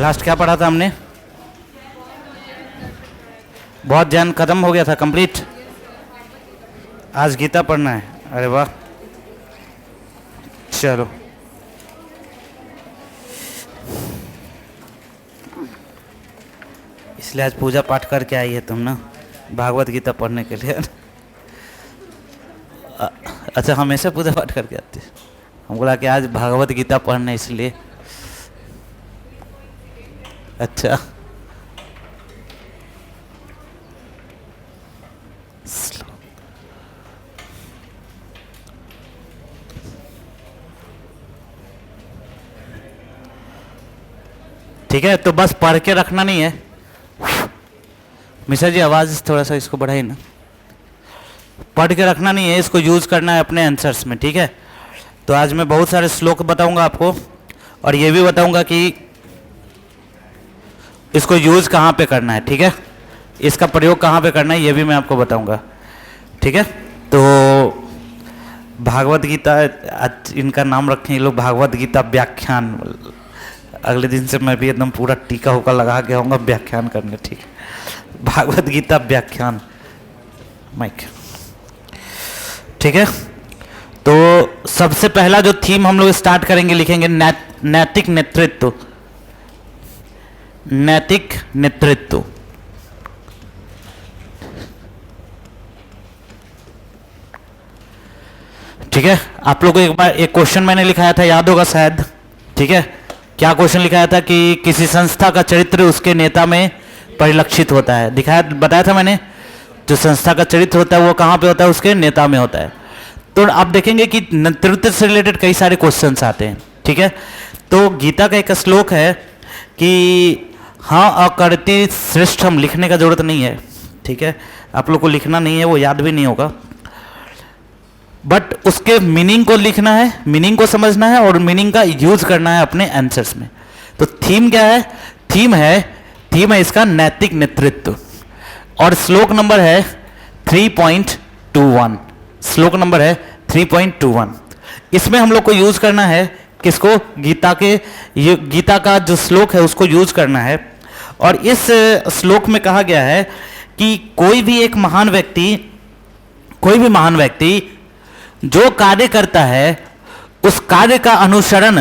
Last क्या पढ़ा था हमने? बहुत ज्ञान खत्म हो गया था, कंप्लीट। आज गीता पढ़ना है, अरे वाह, चलो। इसलिए आज पूजा पाठ करके आई है तुम ना, भागवत गीता पढ़ने के लिए। अच्छा, हमेशा पूजा पाठ करके आती है? हमको लगा कि आज भागवत गीता पढ़ने, इसलिए। अच्छा, ठीक है, तो बस पढ़ के रखना नहीं है। मिश्रा जी आवाज़ थोड़ा सा इसको बढ़ाइए ना। पढ़ के रखना नहीं है, इसको यूज़ करना है अपने आंसर्स में, ठीक है। तो आज मैं बहुत सारे श्लोक बताऊंगा आपको, और ये भी बताऊंगा कि इसको यूज़ कहाँ पे करना है, ठीक है। इसका प्रयोग कहाँ पे करना है ये भी मैं आपको बताऊंगा, ठीक है। तो भागवत गीता, इनका नाम रखें ये लोग भागवत गीता व्याख्यान। अगले दिन से मैं भी एकदम पूरा टीका होका लगा के आऊँगा व्याख्यान करने, ठीक है। भागवत गीता व्याख्यान माइक, ठीक है। तो सबसे पहला जो थीम हम लोग स्टार्ट करेंगे, लिखेंगे नैतिक नेतृत्व। नैतिक नेतृत्व, ठीक है। आप लोगों को एक बार एक क्वेश्चन मैंने लिखाया था, याद होगा शायद, ठीक है। क्या क्वेश्चन लिखाया था कि किसी संस्था का चरित्र उसके नेता में परिलक्षित होता है, दिखाया, बताया था मैंने। जो संस्था का चरित्र होता है वो कहाँ पे होता है? उसके नेता में होता है। तो आप देखेंगे कि नेतृत्व से रिलेटेड कई सारे क्वेश्चंस आते हैं, ठीक है। तो गीता का एक श्लोक है कि हाँ अकर्ति श्रेष्ठम, लिखने का जरूरत नहीं है, ठीक है। आप लोग को लिखना नहीं है, वो याद भी नहीं होगा, बट उसके मीनिंग को लिखना है, मीनिंग को समझना है, और मीनिंग का यूज करना है अपने आंसर्स में। तो थीम क्या है? थीम है इसका नैतिक नेतृत्व, और श्लोक नंबर है 3.21। श्लोक नंबर है 3.21। इसमें हम लोग को यूज करना है किसको? गीता का जो श्लोक है उसको यूज करना है। और इस श्लोक में कहा गया है कि कोई भी महान व्यक्ति जो कार्य करता है उस कार्य का अनुसरण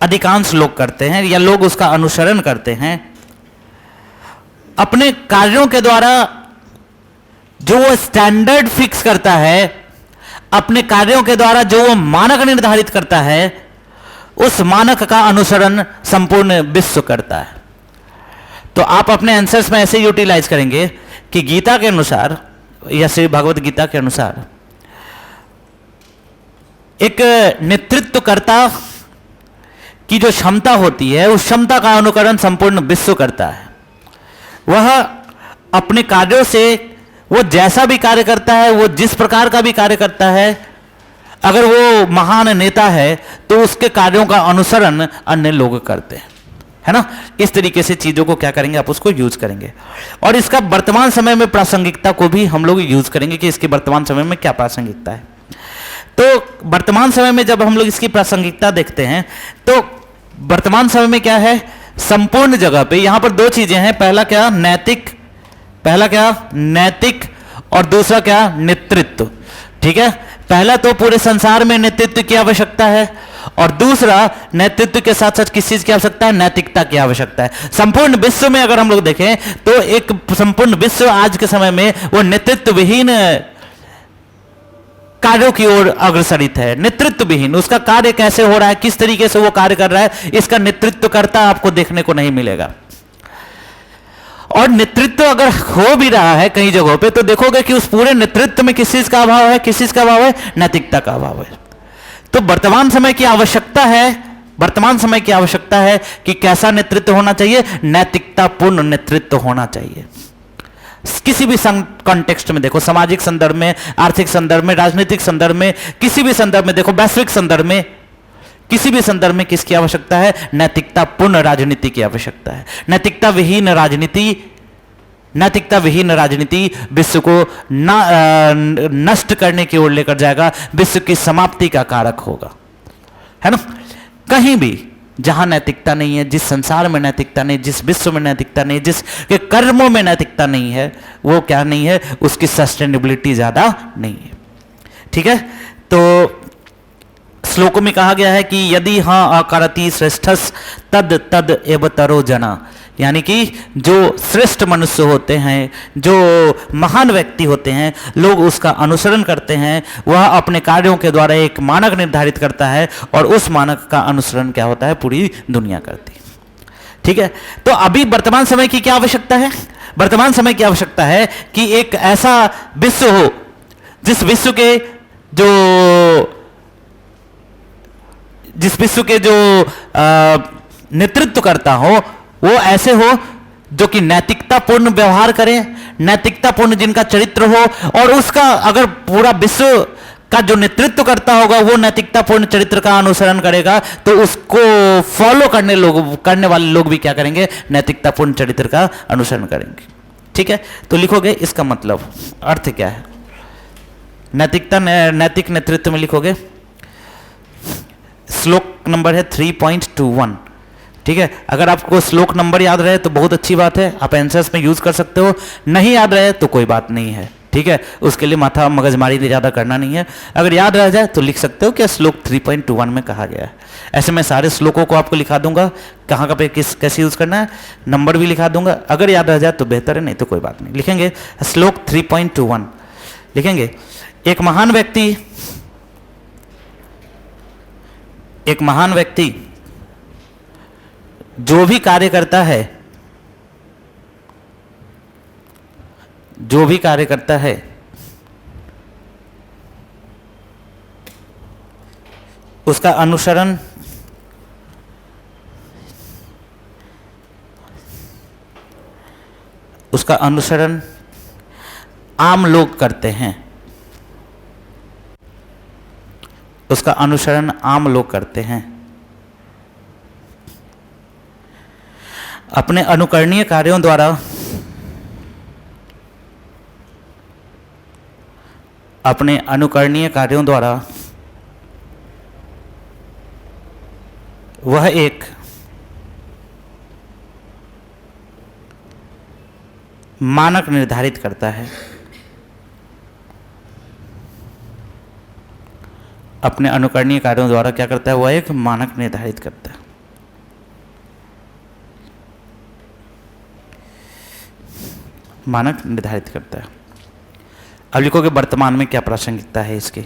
अधिकांश लोग करते हैं, या लोग उसका अनुसरण करते हैं। अपने कार्यों के द्वारा जो वो स्टैंडर्ड फिक्स करता है, अपने कार्यों के द्वारा जो वो मानक निर्धारित करता है, उस मानक का अनुसरण संपूर्ण विश्व करता है। तो आप अपने आंसर्स में ऐसे यूटिलाइज करेंगे कि गीता के अनुसार या श्री भगवत गीता के अनुसार एक नेतृत्वकर्ता की जो क्षमता होती है, उस क्षमता का अनुकरण संपूर्ण विश्व करता है। वह अपने कार्यों से, वो जैसा भी कार्य करता है, वो जिस प्रकार का भी कार्य करता है, अगर वो महान नेता है तो उसके कार्यों का अनुसरण अन्य लोग करते हैं, है ना। इस तरीके से चीजों को क्या करेंगे, आप उसको यूज करेंगे। और इसका वर्तमान समय में प्रासंगिकता को भी हम लोग यूज करेंगे कि इसकी वर्तमान समय में क्या प्रासंगिकता है। तो वर्तमान समय में जब हम लोग इसकी प्रासंगिकता देखते हैं, तो वर्तमान समय में क्या है? संपूर्ण जगह पे यहां पर दो चीजें हैं। पहला क्या? नैतिक, और दूसरा क्या? नेतृत्व, ठीक है। पहला तो पूरे संसार में नेतृत्व की आवश्यकता है, और दूसरा नेतृत्व के साथ साथ किस चीज की आवश्यकता है? नैतिकता की आवश्यकता है। संपूर्ण विश्व में अगर हम लोग देखें तो एक संपूर्ण विश्व आज के समय में वो नेतृत्व विहीन कार्यों की ओर अग्रसरित है। नेतृत्व विहीन, उसका कार्य कैसे हो रहा है, किस तरीके से वो कार्य कर रहा है, इसका नेतृत्वकर्ता आपको देखने को नहीं मिलेगा। और नेतृत्व अगर हो भी रहा है कई जगहों पे, तो देखोगे कि उस पूरे नेतृत्व में किस चीज का अभाव है? किस चीज का अभाव है? नैतिकता का अभाव है। तो वर्तमान समय की आवश्यकता है कि कैसा नेतृत्व होना चाहिए? नैतिकतापूर्ण नेतृत्व होना चाहिए। किसी भी कॉन्टेक्स्ट में देखो, सामाजिक संदर्भ में, आर्थिक संदर्भ में, राजनीतिक संदर्भ में, किसी भी संदर्भ में देखो, वैश्विक संदर्भ में, किसी भी संदर्भ में किसकी आवश्यकता है? नैतिकतापूर्ण राजनीति की आवश्यकता है। नैतिकता विहीन राजनीति विश्व को नष्ट करने की ओर लेकर जाएगा, विश्व की समाप्ति का कारक होगा, है ना। कहीं भी जहां नैतिकता नहीं है, जिस संसार में नैतिकता नहीं, जिस विश्व में नैतिकता नहीं, जिस के कर्मों में नैतिकता नहीं है, वो क्या नहीं है, उसकी सस्टेनेबिलिटी ज्यादा नहीं है। ठीक है, तो श्लोकों में कहा गया है कि यदि हाँ आकारति श्रेष्ठस तद तद एव तरो जना, यानी कि जो श्रेष्ठ मनुष्य होते हैं, जो महान व्यक्ति होते हैं, लोग उसका अनुसरण करते हैं। वह अपने कार्यों के द्वारा एक मानक निर्धारित करता है और उस मानक का अनुसरण क्या होता है, पूरी दुनिया करती है। ठीक है, तो अभी वर्तमान समय की क्या आवश्यकता है? वर्तमान समय की आवश्यकता है कि एक ऐसा विश्व हो जिस विश्व के जो नेतृत्व करता हो वो ऐसे हो जो कि नैतिकतापूर्ण व्यवहार करें, नैतिकतापूर्ण जिनका चरित्र हो, और उसका अगर पूरा विश्व का जो नेतृत्व करता होगा वो नैतिकतापूर्ण चरित्र का अनुसरण करेगा, तो उसको फॉलो करने वाले लोग भी क्या करेंगे, नैतिकतापूर्ण चरित्र का अनुसरण करेंगे। ठीक है, तो लिखोगे इसका मतलब अर्थ क्या है, नैतिक नेतृत्व में लिखोगे। श्लोक नंबर है 3.21। ठीक है, अगर आपको श्लोक नंबर याद रहे तो बहुत अच्छी बात है, आप आंसर्स में यूज कर सकते हो। नहीं याद रहे तो कोई बात नहीं है। ठीक है, उसके लिए माथा मगजमारी ज़्यादा करना नहीं है। अगर याद रह जाए तो लिख सकते हो कि श्लोक 3.21 में कहा गया है। ऐसे मैं सारे श्लोकों को आपको लिखा दूंगा, कहाँ का पे कैसे यूज करना है, नंबर भी लिखा दूंगा। अगर याद रह जाए तो बेहतर है, नहीं तो कोई बात नहीं। लिखेंगे श्लोक 3.21, लिखेंगे एक महान व्यक्ति जो भी कार्य करता है उसका अनुसरण आम लोग करते हैं। उसका अनुसरण आम लोग करते हैं। अपने अनुकरणीय कार्यों द्वारा वह एक मानक निर्धारित करता है। अपने अनुकरणीय कार्यों द्वारा क्या करता है, वह एक मानक निर्धारित करता है। मानक निर्धारित करता है। अब लिखोगे वर्तमान में क्या प्रासंगिकता है इसके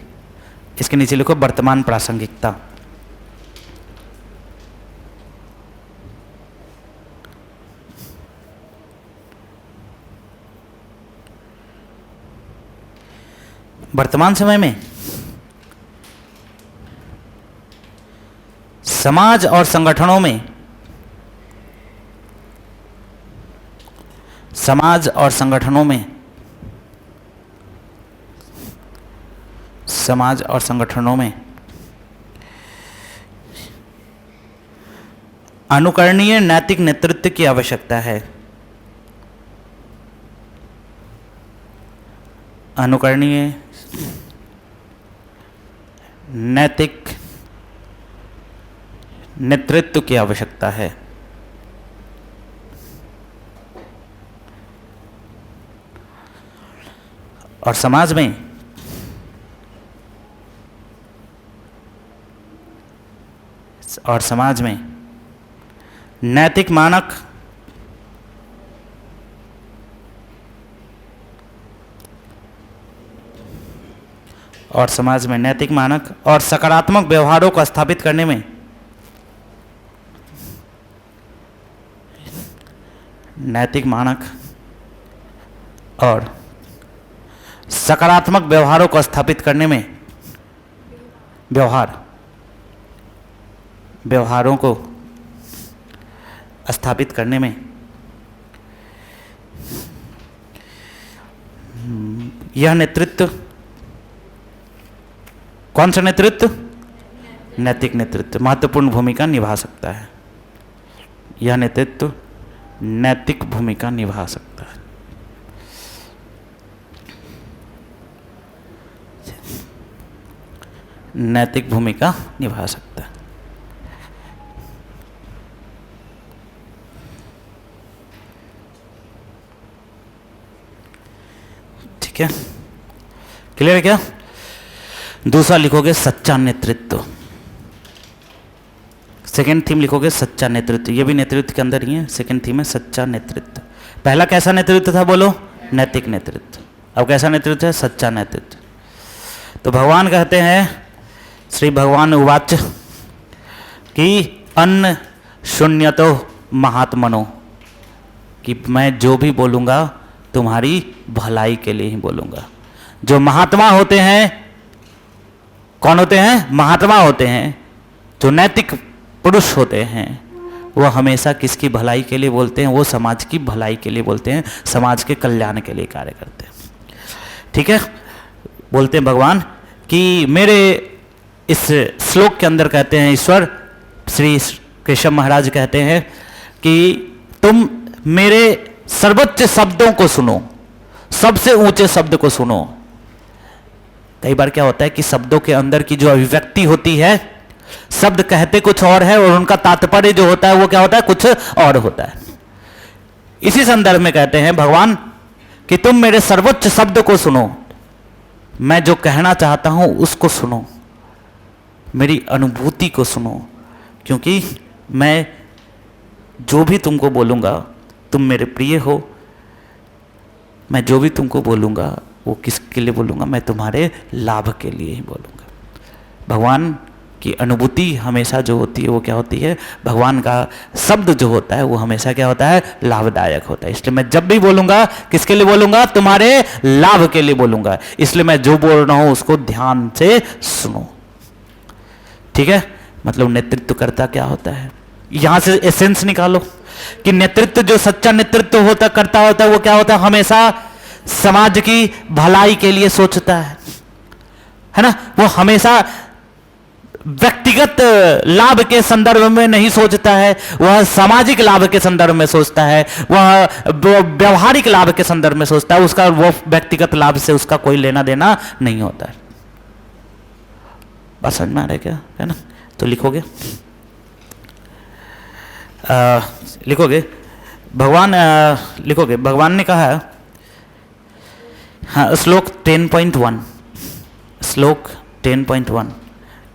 नीचे लिखो वर्तमान प्रासंगिकता। वर्तमान समय में समाज और संगठनों में अनुकरणीय नैतिक नेतृत्व की आवश्यकता है। अनुकरणीय नैतिक नेतृत्व की आवश्यकता है। और समाज में नैतिक मानक और सकारात्मक व्यवहारों को स्थापित करने में नैतिक मानक और सकारात्मक व्यवहारों को स्थापित करने में व्यवहारों को स्थापित करने में यह नेतृत्व, कौन सा नेतृत्व, नैतिक नेतृत्व महत्वपूर्ण भूमिका निभा सकता है। यह नेतृत्व नैतिक भूमिका निभा सकता है। नैतिक भूमिका निभा सकता है। ठीक है, क्लियर है क्या? दूसरा लिखोगे सच्चा नेतृत्व, सेकेंड थीम लिखोगे सच्चा नेतृत्व, ये भी नेतृत्व के अंदर ही है, सेकेंड थीम है सच्चा नेतृत्व। पहला कैसा नेतृत्व था बोलो? नैतिक नेतृत्व। अब कैसा नेतृत्व है? सच्चा नेतृत्व। तो भगवान कहते हैं, श्री भगवान उवाच कि अन्न शून्यतो महात्मनो, कि मैं जो भी बोलूँगा तुम्हारी भलाई के लिए ही बोलूँगा। जो महात्मा होते हैं, कौन होते हैं? महात्मा होते हैं। जो नैतिक पुरुष होते हैं वो हमेशा किसकी भलाई के लिए बोलते हैं? वो समाज की भलाई के लिए बोलते हैं, समाज के कल्याण के लिए कार्य करते हैं। ठीक है, बोलते हैं भगवान कि मेरे इस श्लोक के अंदर कहते हैं ईश्वर श्री केशव महाराज कहते हैं कि तुम मेरे सर्वोच्च शब्दों को सुनो, सबसे ऊंचे शब्द को सुनो। कई बार क्या होता है कि शब्दों के अंदर की जो अभिव्यक्ति होती है, शब्द कहते कुछ और है और उनका तात्पर्य जो होता है वो क्या होता है? कुछ और होता है। इसी संदर्भ में कहते हैं भगवान कि तुम मेरे सर्वोच्च शब्द को सुनो, मैं जो कहना चाहता हूं उसको सुनो, मेरी अनुभूति को सुनो, क्योंकि मैं जो भी तुमको बोलूंगा तुम मेरे प्रिय हो। मैं जो भी तुमको बोलूंगा वो किसके लिए बोलूंगा? मैं तुम्हारे लाभ के लिए ही बोलूंगा। भगवान की अनुभूति हमेशा जो होती है वो क्या होती है? भगवान का शब्द जो होता है वो हमेशा क्या होता है? लाभदायक होता है। इसलिए मैं जब भी बोलूंगा किसके लिए बोलूंगा? तुम्हारे लाभ के लिए बोलूंगा। इसलिए मैं जो बोल रहा हूं उसको ध्यान से सुनो। ठीक है, मतलब नेतृत्वकर्ता क्या होता है? यहां से एसेंस निकालो कि नेतृत्व जो सच्चा नेतृत्व होता करता होता है वो क्या होता है? हमेशा समाज की भलाई के लिए सोचता है ना। वो हमेशा व्यक्तिगत लाभ के संदर्भ में नहीं सोचता है, वह सामाजिक लाभ के संदर्भ में सोचता है, वह व्यवहारिक लाभ के संदर्भ में सोचता है। उसका वो व्यक्तिगत लाभ से उसका कोई लेना देना नहीं होता है। बात समझ में आ रहा है क्या? है ना। तो लिखोगे भगवान लिखोगे भगवान ने कहा, हाँ, श्लोक 10.1, श्लोक 10.1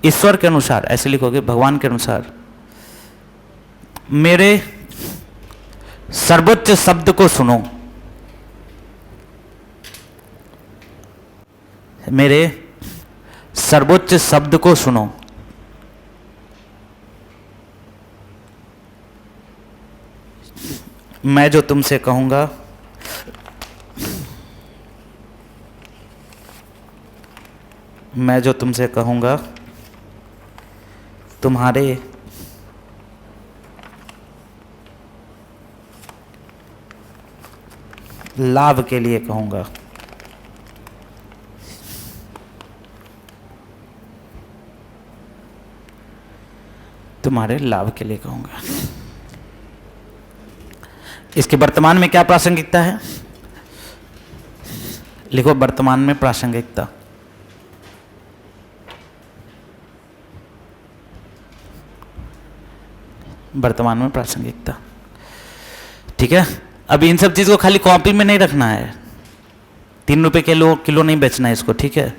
ईश्वर के अनुसार ऐसे लिखोगे, भगवान के अनुसार मेरे सर्वोच्च शब्द को सुनो, मेरे सर्वोच्च शब्द को सुनो, मैं जो तुमसे कहूंगा मैं जो तुमसे कहूंगा तुम्हारे लाभ के लिए कहूंगा। तुम्हारे लाभ के लिए कहूंगा। इसके वर्तमान में क्या प्रासंगिकता है? लिखो वर्तमान में प्रासंगिकता। वर्तमान में प्रासंगिकता। ठीक है, अब इन सब चीज को खाली कॉपी में नहीं रखना है, 3 रुपए किलो नहीं बेचना है इसको। ठीक है,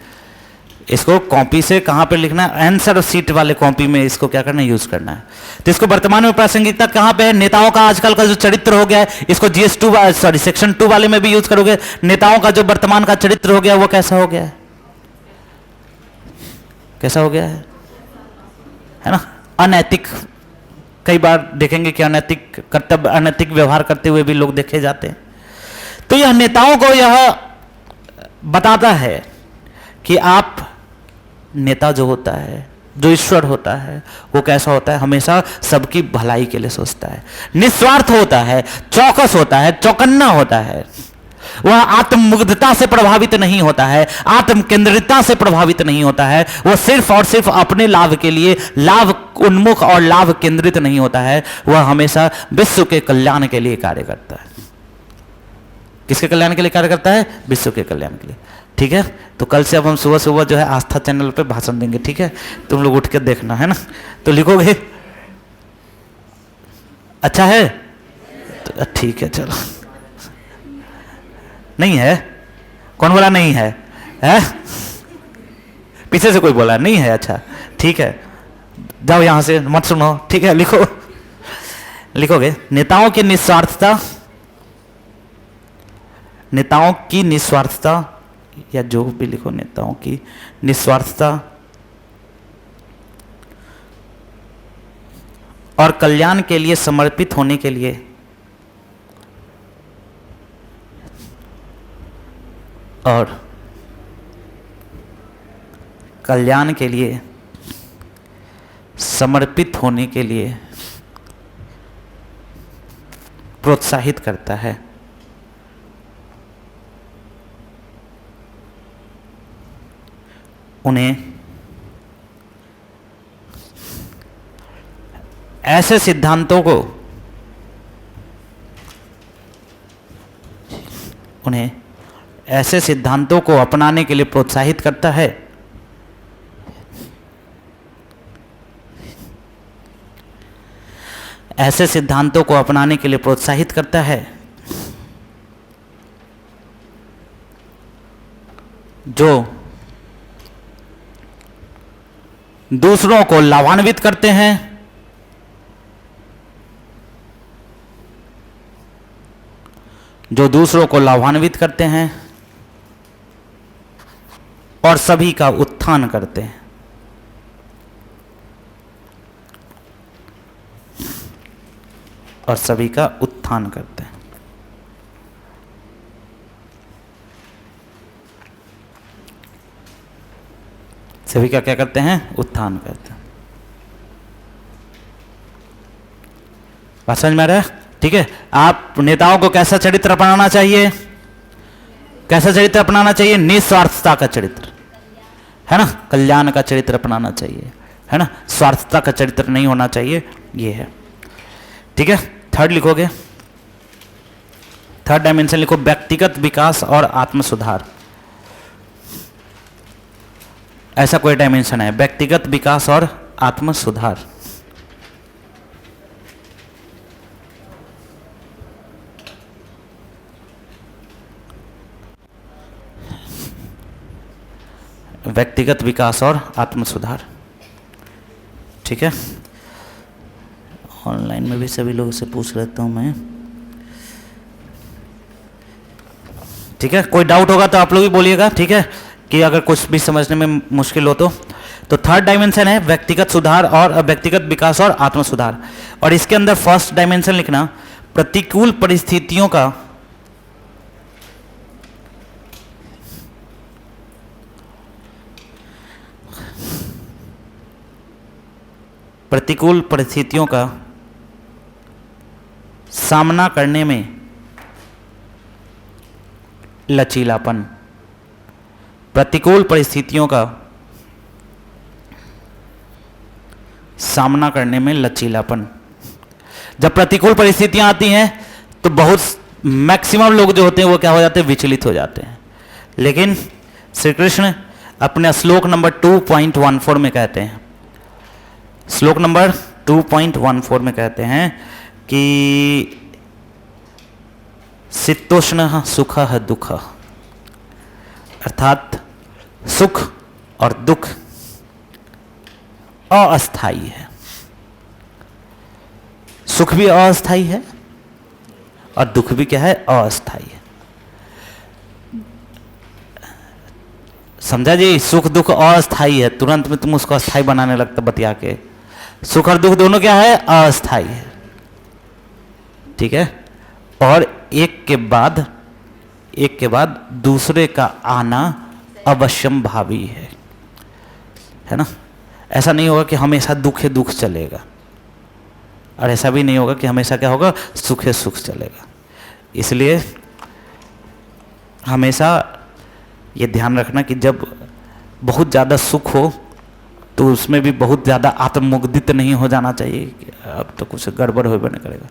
इसको कॉपी से कहां पर लिखना है? आंसर सीट वाले कॉपी में इसको क्या करना है? यूज करना है। तो इसको वर्तमान में प्रासंगिकता कहां पे है? नेताओं का आजकल का जो चरित्र हो गया है, इसको सेक्शन 2 वाले में भी यूज करोगे। नेताओं का जो वर्तमान का चरित्र हो गया वो कैसा हो गया है? कैसा हो गया है ना? अनैतिक। कई बार देखेंगे कि अनैतिक कर्तव्य, अनैतिक व्यवहार करते हुए भी लोग देखे जाते हैं। तो यह नेताओं को यह बताता है कि आप नेता जो होता है, जो ईश्वर होता है, वो कैसा होता है? हमेशा सबकी भलाई के लिए सोचता है, निस्वार्थ होता है, चौकस होता है, चौकन्ना होता है। वह आत्ममुग्धता से प्रभावित नहीं होता है, आत्म केंद्रितता से प्रभावित नहीं होता है। वह सिर्फ और सिर्फ अपने लाभ के लिए लाभ उन्मुख और लाभ केंद्रित नहीं होता है। वह हमेशा विश्व के कल्याण के लिए कार्य करता है। किसके कल्याण के लिए कार्य करता है? विश्व के कल्याण के लिए। ठीक है, तो कल से अब हम सुबह सुबह जो है आस्था चैनल पे भाषण देंगे। ठीक है, तुम लोग उठ के देखना, है ना। तो लिखोगे, अच्छा है तो ठीक है, चलो। नहीं है कौन बोला नहीं है? है? पीछे से कोई बोला नहीं है? अच्छा ठीक है, जाओ यहां से, मत सुनो, ठीक है? लिखो, लिखोगे नेताओं की निस्वार्थता, नेताओं की निस्वार्थता, या जो भी लिखो, नेताओं की निस्वार्थता और कल्याण के लिए समर्पित होने के लिए और कल्याण के लिए समर्पित होने के लिए प्रोत्साहित करता है। उन्हें ऐसे सिद्धांतों को, उन्हें ऐसे सिद्धांतों को अपनाने के लिए प्रोत्साहित करता है ऐसे सिद्धांतों को अपनाने के लिए प्रोत्साहित करता है जो दूसरों को लाभान्वित करते हैं, जो दूसरों को लाभान्वित करते हैं और सभी का उत्थान करते हैं। और सभी का उत्थान करते हैं। सभी का क्या करते हैं? उत्थान करते हैं। बात समझ में आ रहा है? ठीक है। आप नेताओं को कैसा चरित्र अपनाना चाहिए? कैसा चरित्र अपनाना चाहिए? निस्वार्थता का चरित्र, है ना? कल्याण का चरित्र अपनाना चाहिए, है ना? स्वार्थता का चरित्र नहीं होना चाहिए, ये है। ठीक है। थर्ड लिखोगे, थर्ड डायमेंशन लिखो, व्यक्तिगत विकास और आत्म सुधार। ऐसा कोई डायमेंशन है, व्यक्तिगत विकास और आत्म सुधार। व्यक्तिगत विकास और आत्म सुधार, ठीक है। ऑनलाइन में भी सभी लोगों से पूछ लेता हूं मैं, ठीक है। कोई डाउट होगा तो आप लोग भी बोलिएगा, ठीक है, कि अगर कुछ भी समझने में मुश्किल हो तो थर्ड डायमेंशन है व्यक्तिगत सुधार और व्यक्तिगत विकास और आत्म सुधार। और इसके अंदर फर्स्ट डायमेंशन लिखना, प्रतिकूल परिस्थितियों का प्रतिकूल परिस्थितियों का सामना करने में लचीलापन। प्रतिकूल परिस्थितियों का सामना करने में लचीलापन। जब प्रतिकूल परिस्थितियां आती हैं तो बहुत मैक्सिमम लोग जो होते हैं वो क्या हो जाते हैं? विचलित हो जाते हैं। लेकिन श्री कृष्ण अपने श्लोक नंबर 2.14 में कहते हैं, श्लोक नंबर 2.14 में कहते हैं कि शीतोष्ण सुख दुख, अर्थात सुख और दुख अस्थाई है। सुख भी अस्थाई है और दुख भी क्या है? अस्थाई है। समझा जी? सुख दुख अस्थाई है, तुरंत में तुम उसको अस्थाई बनाने लगता बतिया के। सुख और दुख दोनों क्या है? अस्थाई है, ठीक है। और एक के बाद दूसरे का आना अवश्यम भावी है ना। ऐसा नहीं होगा कि हमेशा दुख है दुख चलेगा, और ऐसा भी नहीं होगा कि हमेशा क्या होगा? सुख है सुख चलेगा। इसलिए हमेशा ये ध्यान रखना कि जब बहुत ज़्यादा सुख हो तो उसमें भी बहुत ज़्यादा आत्ममुग्धित नहीं हो जाना चाहिए कि अब तो कुछ गड़बड़ हो बने करेगा,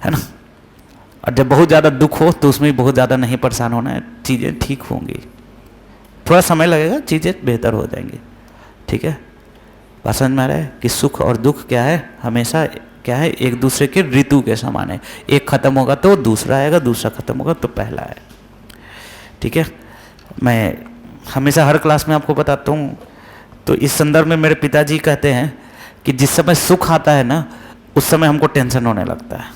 है ना। और जब बहुत ज़्यादा दुख हो तो उसमें भी बहुत ज़्यादा नहीं परेशान होना है, चीज़ें ठीक होंगी। थोड़ा समय लगेगा, चीज़ें बेहतर हो जाएंगी, ठीक है। बात समझ में आ रहा है कि सुख और दुख क्या है? हमेशा क्या है? एक दूसरे के ऋतु के समान है। एक खत्म होगा तो दूसरा आएगा, दूसरा खत्म होगा तो पहला है, ठीक है। मैं हमेशा हर क्लास में आपको बताता हूँ, तो इस संदर्भ में मेरे पिताजी कहते हैं कि जिस समय सुख आता है ना, उस समय हमको टेंशन होने लगता है,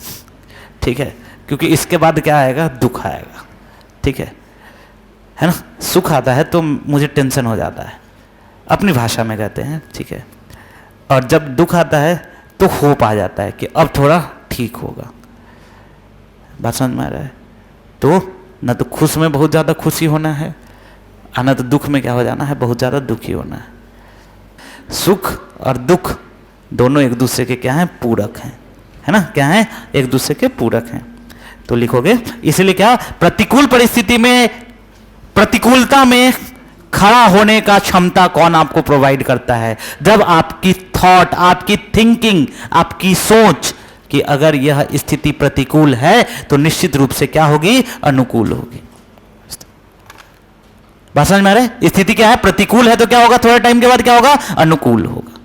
ठीक है, क्योंकि इसके बाद क्या आएगा, दुख आएगा, ठीक है ना। सुख आता है तो मुझे टेंशन हो जाता है, अपनी भाषा में कहते हैं, ठीक है। और जब दुख आता है तो होप आ जाता है कि अब थोड़ा ठीक होगा। बात समझ में आ रहा है? तो न तो खुश में बहुत ज़्यादा खुशी होना है, और न तो दुख में क्या हो जाना है, बहुत ज़्यादा दुखी होना है। सुख और दुख दोनों एक दूसरे के क्या हैं, पूरक हैं, है ना, क्या हैं, एक दूसरे के पूरक हैं। तो लिखोगे, इसलिए क्या, प्रतिकूल परिस्थिति में, प्रतिकूलता में खड़ा होने का क्षमता कौन आपको प्रोवाइड करता है? जब आपकी थॉट, आपकी थिंकिंग, आपकी सोच कि अगर यह स्थिति प्रतिकूल है तो निश्चित रूप से क्या होगी, अनुकूल होगी। बात समझ में आ रहा है? स्थिति क्या है, प्रतिकूल है तो क्या होगा, थोड़े टाइम के बाद क्या होगा, अनुकूल होगा,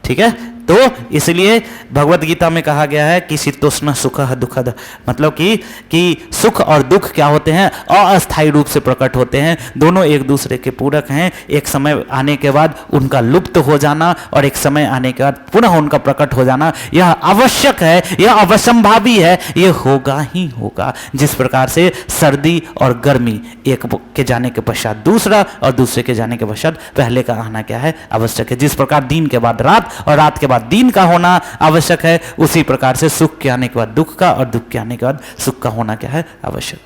ठीक है। तो इसलिए भगवत गीता में कहा गया है कि शीतोष्ण सुख दुखद, मतलब कि सुख और दुख क्या होते हैं, अस्थायी रूप से प्रकट होते हैं, दोनों एक दूसरे के पूरक हैं। एक समय आने के बाद उनका लुप्त हो जाना और एक समय आने के बाद पुनः उनका प्रकट हो जाना, यह आवश्यक है, यह अवश्यंभावी है, यह होगा ही होगा। जिस प्रकार से सर्दी और गर्मी, एक के जाने के पश्चात दूसरा और दूसरे के जाने के पश्चात पहले का आना क्या है, आवश्यक है। जिस प्रकार दिन के बाद रात और रात के बाद दिन का होना आवश्यक है, उसी प्रकार से सुख के आने के बाद दुख का और दुख के आने के बाद सुख का होना क्या है, आवश्यक।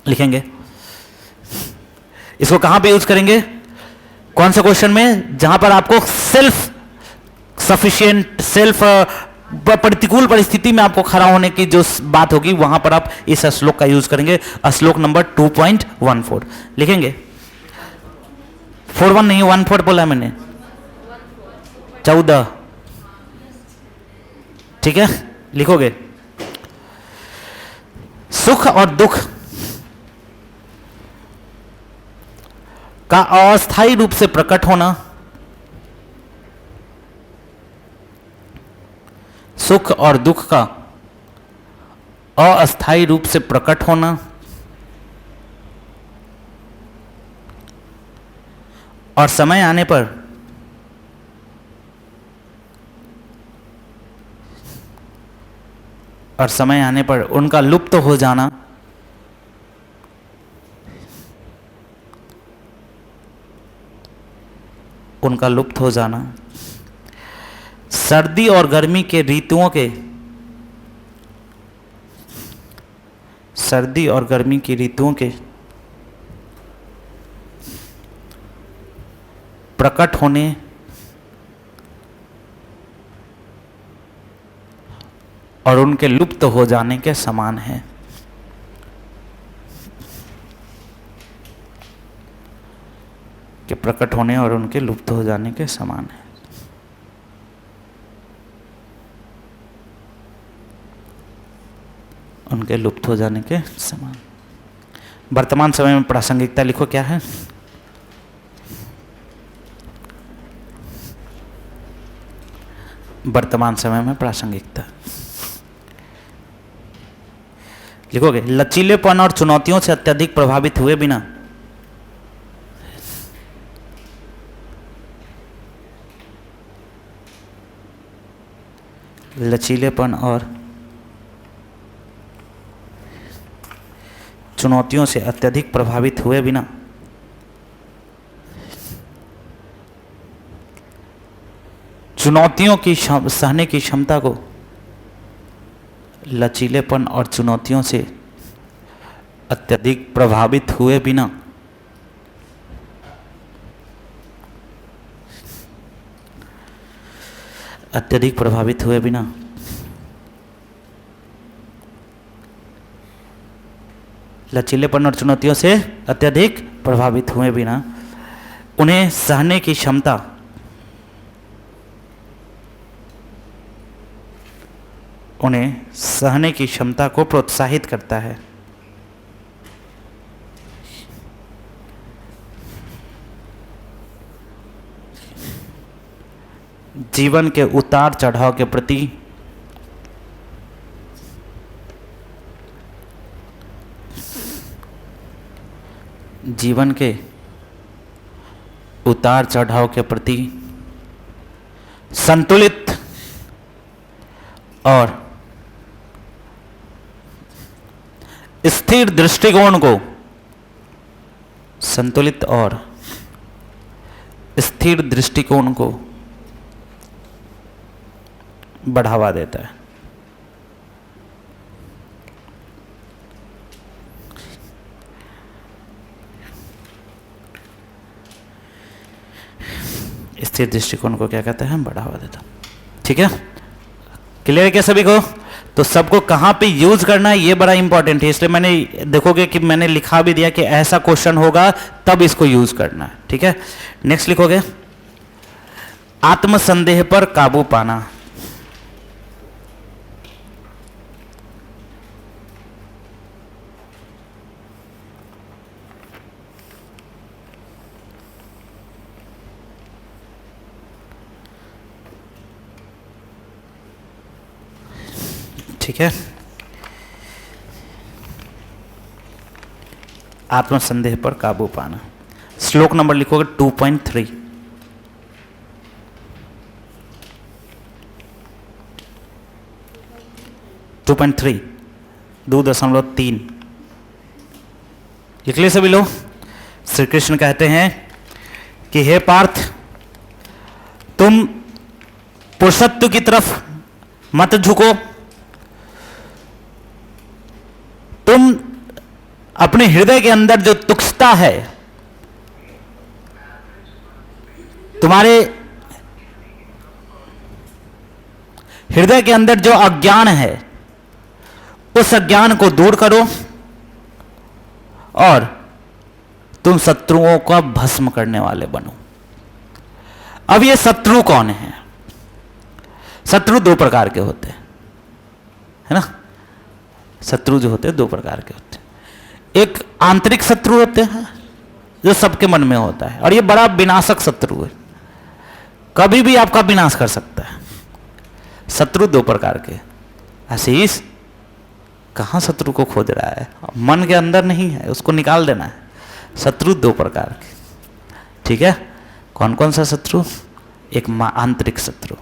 लिखेंगे इसको, कहां पे यूज करेंगे, कौन सा क्वेश्चन में, जहां पर आपको सेल्फ सफिशिएंट, सेल्फ प्रतिकूल परिस्थिति में आपको खड़ा होने की जो बात होगी, वहां पर आप इस श्लोक का यूज करेंगे। श्लोक नंबर 2.14 लिखेंगे। 41 नहीं, 14 बोला मैंने, 14, ठीक है। लिखोगे, सुख और दुख का अस्थायी रूप से प्रकट होना, सुख और दुख का अस्थायी रूप से प्रकट होना और समय आने पर उनका लुप्त हो जाना, उनका लुप्त हो जाना, सर्दी और गर्मी के ऋतुओं के, सर्दी और गर्मी की ऋतुओं के प्रकट होने और उनके लुप्त हो जाने के समान है। कि प्रकट होने और उनके लुप्त हो जाने के समान है। उनके लुप्त हो जाने के समान। वर्तमान समय में प्रासंगिकता लिखो, क्या है, वर्तमान समय में प्रासंगिकता लिखोगे। लचीलेपन और चुनौतियों से अत्यधिक प्रभावित हुए बिना लचीलेपन और चुनौतियों से अत्यधिक प्रभावित हुए बिना चुनौतियों की सहने की क्षमता को, लचीलेपन और चुनौतियों से अत्यधिक प्रभावित हुए बिना अत्यधिक प्रभावित हुए बिना लचीलेपन और चुनौतियों से अत्यधिक प्रभावित हुए बिना उन्हें सहने की क्षमता, उन्हें सहने की क्षमता को प्रोत्साहित करता है। जीवन के उतार चढ़ाव के प्रति जीवन के उतार चढ़ाव के प्रति संतुलित और स्थिर दृष्टिकोण को, संतुलित और स्थिर दृष्टिकोण को बढ़ावा देता है। स्थिर दृष्टिकोण को क्या कहते हैं? बढ़ावा देता। ठीक है, क्लियर है क्या सभी को? तो सबको कहां पे यूज करना है ये बड़ा इंपॉर्टेंट है, इसलिए मैंने देखोगे कि मैंने लिखा भी दिया कि ऐसा क्वेश्चन होगा तब इसको यूज करना है। ठीक है, नेक्स्ट लिखोगे आत्मसंदेह पर काबू पाना। ठीक है, आत्मसंदेह पर काबू पाना। श्लोक नंबर लिखोगे 2.3। 2.3 2.3 लिख ले सभी लोग। श्री कृष्ण कहते हैं कि हे पार्थ, तुम पुरुषत्व की तरफ मत झुको, तुम अपने हृदय के अंदर जो तुच्छता है, तुम्हारे हृदय के अंदर जो अज्ञान है, उस अज्ञान को दूर करो और तुम शत्रुओं का भस्म करने वाले बनो। अब ये शत्रु कौन है? शत्रु दो प्रकार के होते हैं, है ना। शत्रु जो होते हैं दो प्रकार के होते हैं। एक आंतरिक शत्रु होते हैं जो सबके मन में होता है, और ये बड़ा विनाशक शत्रु है, कभी भी आपका विनाश कर सकता है। शत्रु दो प्रकार के। आशीष कहाँ शत्रु को खोज रहा है? मन के अंदर नहीं है, उसको निकाल देना है। शत्रु दो प्रकार के, ठीक है। कौन कौन सा शत्रु? एक आंतरिक शत्रु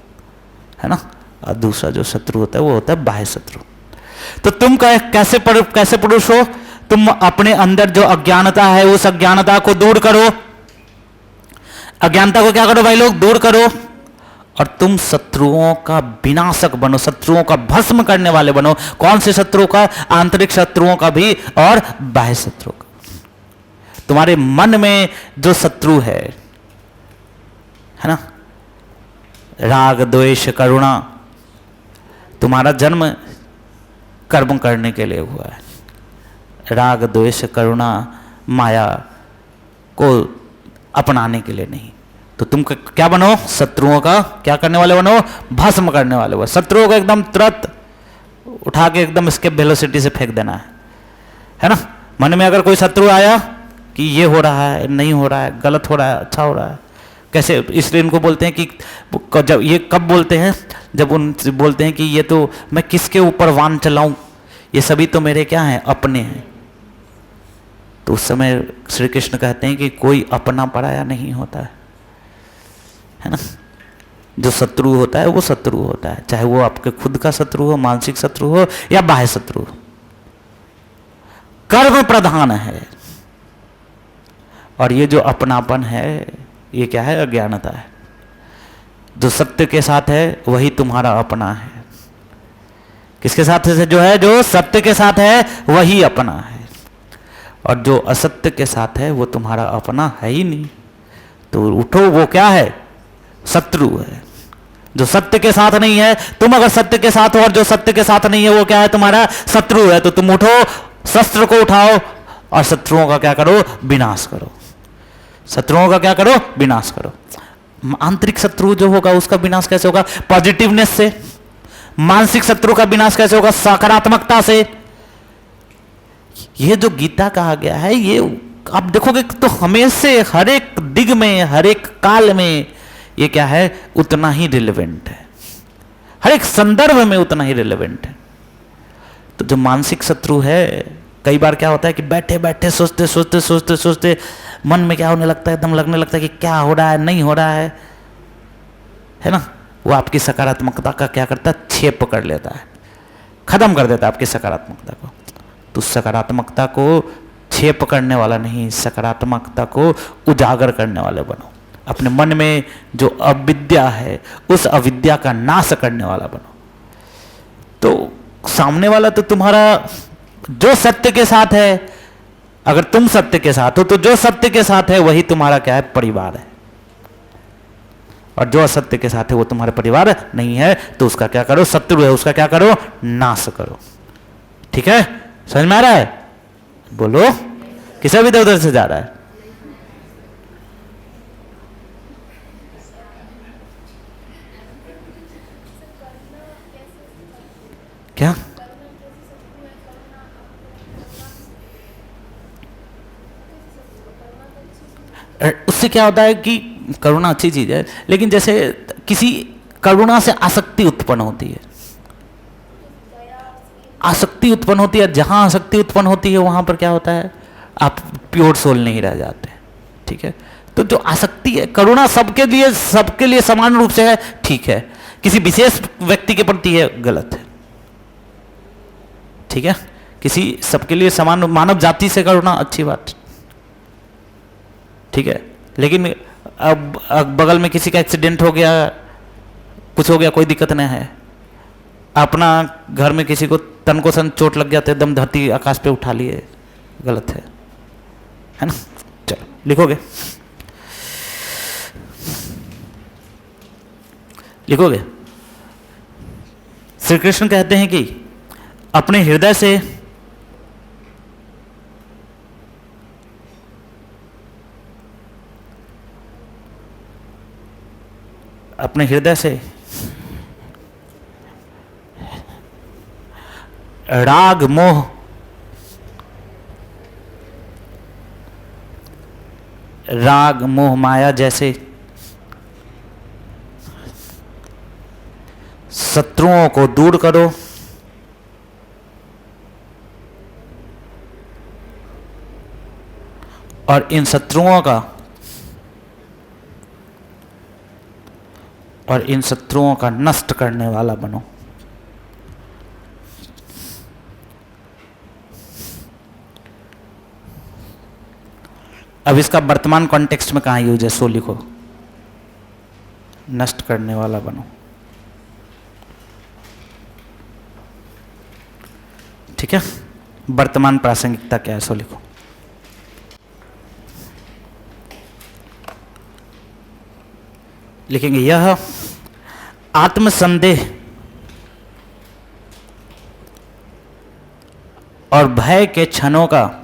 है ना, और दूसरा जो शत्रु होता है वो होता है बाह्य शत्रु। तो तुम कैसे पुरुष हो? तुम अपने अंदर जो अज्ञानता है उस अज्ञानता को दूर करो। अज्ञानता को क्या करो भाई लोग? दूर करो। और तुम शत्रुओं का विनाशक बनो, शत्रुओं का भस्म करने वाले बनो। कौन से शत्रुओं का? आंतरिक शत्रुओं का भी और बाह्य शत्रुओं का। तुम्हारे मन में जो शत्रु है ना, राग द्वेष करुणा, तुम्हारा जन्म कर्म करने के लिए हुआ है। राग द्वेष करुणा माया को अपनाने के लिए नहीं। तो तुम क्या बनो? शत्रुओं का क्या करने वाले बनो? भस्म करने वाले बनो। शत्रुओं को एकदम तुरंत उठा के एकदम इसके वेलोसिटी से फेंक देना है ना। मन में अगर कोई शत्रु आया कि ये हो रहा है, नहीं हो रहा है, गलत हो रहा है, अच्छा हो रहा है, कैसे? इसलिए इनको बोलते हैं कि जब ये कब बोलते हैं? जब उन बोलते हैं कि ये तो मैं किसके ऊपर वान चलाऊं, ये सभी तो मेरे क्या हैं? अपने हैं। तो उस समय श्री कृष्ण कहते हैं कि कोई अपना पराया नहीं होता है ना। जो शत्रु होता है वो शत्रु होता है, चाहे वो आपके खुद का शत्रु हो, मानसिक शत्रु हो या बाह्य शत्रु हो। कर्म प्रधान है, और ये जो अपनापन है ये क्या है? अज्ञानता है। जो सत्य के साथ है वही तुम्हारा अपना है। किसके साथ है? जो है जो सत्य के साथ है वही अपना है, और जो असत्य के साथ है वो तुम्हारा अपना है ही नहीं। तो उठो, वो क्या है? शत्रु है। जो सत्य के साथ नहीं है, तुम अगर सत्य के साथ हो और जो सत्य के साथ नहीं है वो क्या है? तुम्हारा शत्रु है। तो तुम उठो, शस्त्र को उठाओ और शत्रुओं का क्या करो? विनाश करो। शत्रुओं का क्या करो? विनाश करो। आंतरिक शत्रु जो होगा उसका विनाश कैसे होगा? पॉजिटिवनेस से। मानसिक शत्रु का विनाश कैसे होगा? सकारात्मकता से। ये जो गीता कहा गया है, ये आप देखोगे तो हमेशा हर एक दिग में, हर एक काल में ये क्या है? उतना ही रिलेवेंट है। हर एक संदर्भ में उतना ही रिलेवेंट है। तो जो मानसिक शत्रु है कई बार क्या होता है कि बैठे बैठे सोचते सोचते सोचते सोचते मन में क्या होने लगता है, एकदम लगने लगता है कि क्या हो रहा है, नहीं हो रहा है ना। वो आपकी सकारात्मकता का क्या करता है, छेप पकड़ लेता है, खत्म कर देता है आपकी सकारात्मकता को। तो सकारात्मकता को छेप पकड़ने वाला नहीं, सकारात्मकता को उजागर करने वाले बनो। अपने मन में जो अविद्या है उस अविद्या का नाश करने वाला बनो। तो सामने वाला तो तुम्हारा जो सत्य के साथ है, अगर तुम सत्य के साथ हो तो जो सत्य के साथ है वही तुम्हारा क्या है, परिवार है। और जो असत्य के साथ है वो तुम्हारे परिवार नहीं है, तो उसका क्या करो, शत्रु है उसका क्या करो, नाश करो। ठीक है, समझ में आ रहा है? बोलो, किसे भी इधर उधर से जा रहा है? क्या उससे क्या होता है कि करुणा अच्छी चीज है, लेकिन जैसे किसी करुणा से आसक्ति उत्पन्न होती है, आसक्ति उत्पन्न होती है, जहां आसक्ति उत्पन्न होती है वहां पर क्या होता है, आप प्योर सोल नहीं रह जाते। ठीक है, तो जो आसक्ति है, करुणा सबके लिए समान रूप से है, ठीक है, किसी विशेष व्यक्ति के प्रति है, गलत है। ठीक है, किसी सबके लिए समान, मानव जाति से करुणा अच्छी बात, ठीक है। लेकिन अब बगल में किसी का एक्सीडेंट हो गया, कुछ हो गया, कोई दिक्कत नहीं है, अपना घर में किसी को तन को सन चोट लग गया तो एकदम धरती आकाश पे उठा लिए, गलत है ना। चलो लिखोगे, लिखोगे। श्री कृष्ण कहते हैं कि अपने हृदय से राग मोह माया जैसे शत्रुओं को दूर करो और इन शत्रुओं का नष्ट करने वाला बनो। अब इसका वर्तमान कॉन्टेक्स्ट में कहां यूज है, सो लिखो, नष्ट करने वाला बनो। ठीक है, वर्तमान प्रासंगिकता क्या है, सो लिखो। लिखेंगे यह आत्मसंदेह और भय के क्षणों का,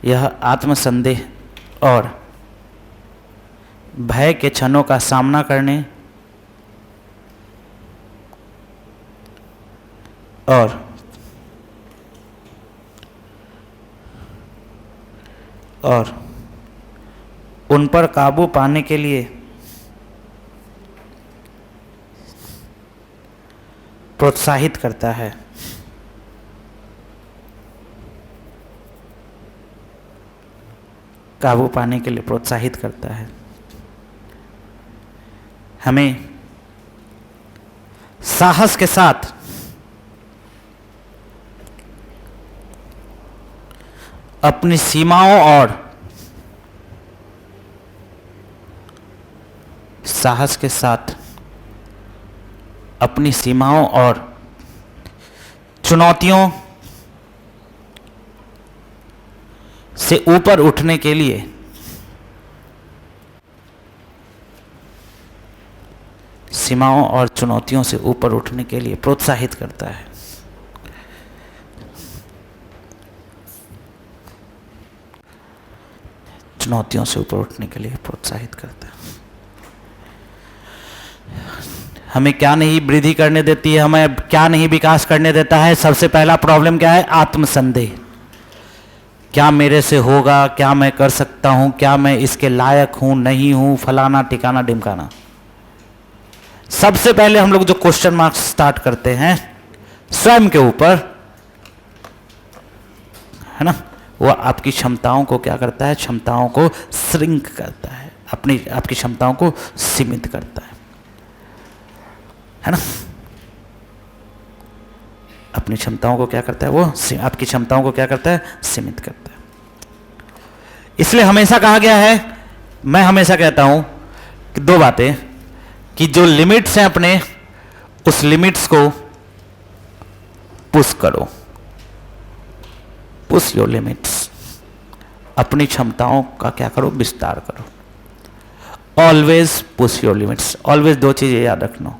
यह आत्मसंदेह और भय के क्षणों का सामना करने और उन पर काबू पाने के लिए प्रोत्साहित करता है। काबू पाने के लिए प्रोत्साहित करता है। हमें साहस के साथ अपनी सीमाओं और चुनौतियों से ऊपर उठने के लिए प्रोत्साहित करता है। चुनौतियों से ऊपर उठने के लिए प्रोत्साहित करता है। हमें क्या नहीं वृद्धि करने देती है, हमें क्या नहीं विकास करने देता है। सबसे पहला प्रॉब्लम क्या है, आत्मसंदेह। क्या मेरे से होगा, क्या मैं कर सकता हूं, क्या मैं इसके लायक हूं, नहीं हूं, फलाना ठिकाना ढिमकाना। सबसे पहले हम लोग जो क्वेश्चन मार्क स्टार्ट करते हैं स्वयं के ऊपर, है ना, वो आपकी क्षमताओं को क्या करता है, क्षमताओं को श्रिंक करता है, आपकी क्षमताओं को सीमित करता है ना। अपनी क्षमताओं को क्या करता है, वो आपकी क्षमताओं को क्या करता है, सीमित करता है। इसलिए हमेशा कहा गया है, मैं हमेशा कहता हूं कि दो बातें, कि जो लिमिट्स हैं अपने, उस लिमिट्स को पुश करो, पुश योर लिमिट्स, अपनी क्षमताओं का क्या करो, विस्तार करो। Always push your limits, always दो चीजें याद रखना,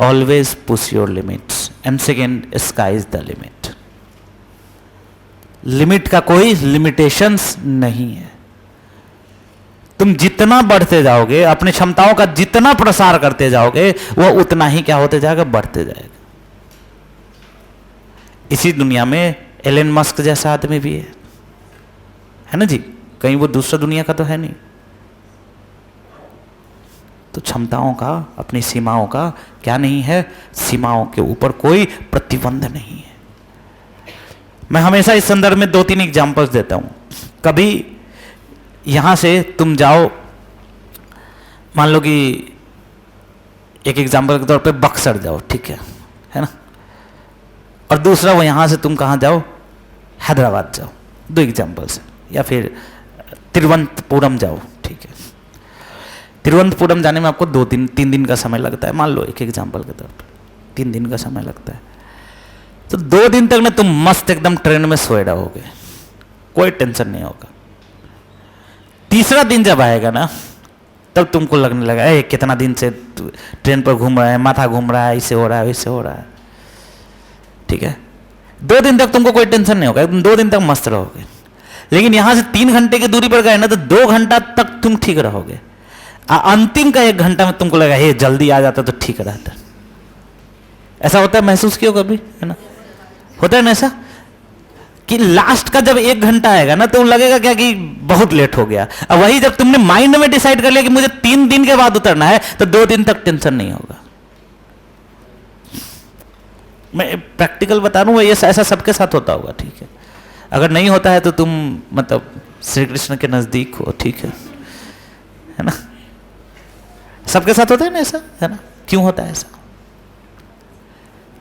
always push your limits and second sky is the limit. Limit का कोई लिमिटेशंस नहीं है। तुम जितना बढ़ते जाओगे, अपनी क्षमताओं का जितना प्रसार करते जाओगे, वह उतना ही क्या होते जाएगा, बढ़ते जाएगा। इसी दुनिया में एलन मस्क जैसा आदमी भी है ना जी, कहीं वो दूसरा दुनिया का तो है नहीं। तो क्षमताओं का, अपनी सीमाओं का क्या नहीं है, सीमाओं के ऊपर कोई प्रतिबंध नहीं है। मैं हमेशा इस संदर्भ में 2-3 एग्जांपल्स देता हूं। कभी यहां से तुम जाओ, मान लो कि एक एग्जांपल के तौर पे बक्सर जाओ, ठीक है ना, और दूसरा वो यहां से तुम कहां जाओ, हैदराबाद जाओ, 2 एग्जांपल्स। या फिर तिरुवनंतपुरम जाओ, ठीक है। तिरुवनंतपुरम जाने में आपको 2-3 दिन का समय लगता है, मान लो एक एग्जांपल के तौर पे 3 दिन का समय लगता है। तो 2 दिन तक ना तुम मस्त एकदम ट्रेन में सोए रहोगे, कोई टेंशन नहीं होगा। तीसरा दिन जब आएगा ना, तब तुमको लगने लगा कितना दिन से ट्रेन पर घूम रहा है, माथा घूम रहा है, इसे हो रहा है, वैसे हो रहा है, ठीक है। 2 दिन तक तुमको कोई टेंशन नहीं होगा, तुम 2 दिन तक मस्त रहोगे। लेकिन यहां से 3 घंटे की दूरी पर गए ना, तो 2 घंटा तक तुम ठीक रहोगे। अंतिम का 1 घंटा में तुमको लगा जल्दी आ जाता तो ठीक रहता। ऐसा होता है, महसूस किया कभी, है ना, होता है ना ऐसा, कि लास्ट का जब 1 घंटा आएगा ना, तो लगेगा क्या कि बहुत लेट हो गया। अब वही जब तुमने माइंड में डिसाइड कर लिया कि मुझे 3 दिन के बाद उतरना है, तो 2 दिन तक टेंशन नहीं होगा। मैं प्रैक्टिकल बता रहा हूं, ये ऐसा सबके साथ होता होगा, ठीक है। अगर नहीं होता है तो तुम मतलब श्री कृष्ण के नजदीक हो, ठीक है ना। सबके साथ होता है ना ऐसा, है ना। क्यों होता है ऐसा?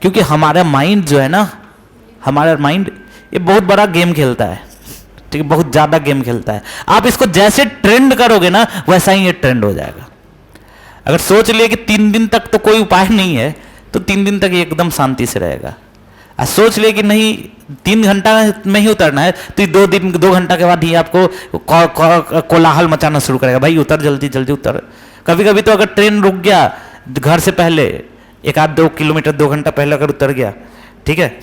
क्योंकि हमारा माइंड जो है ना, हमारा माइंड ये बहुत बड़ा गेम खेलता है, ठीक है, बहुत ज्यादा गेम खेलता है। आप इसको जैसे ट्रेंड करोगे ना, वैसा ही ये ट्रेंड हो जाएगा। अगर सोच लिए कि 3 दिन तक तो कोई उपाय नहीं है, तो 3 दिन तक ये एकदम शांति से रहेगा। और सोच लिए कि नहीं 3 घंटा में ही उतरना है, तो 2 घंटा के बाद ही आपको कोलाहल मचाना शुरू करेगा, भाई उतर, जल्दी जल्दी उतर। कभी कभी तो अगर ट्रेन रुक गया घर से पहले 1-2 किलोमीटर 2 घंटा पहले अगर उतर गया, ठीक है,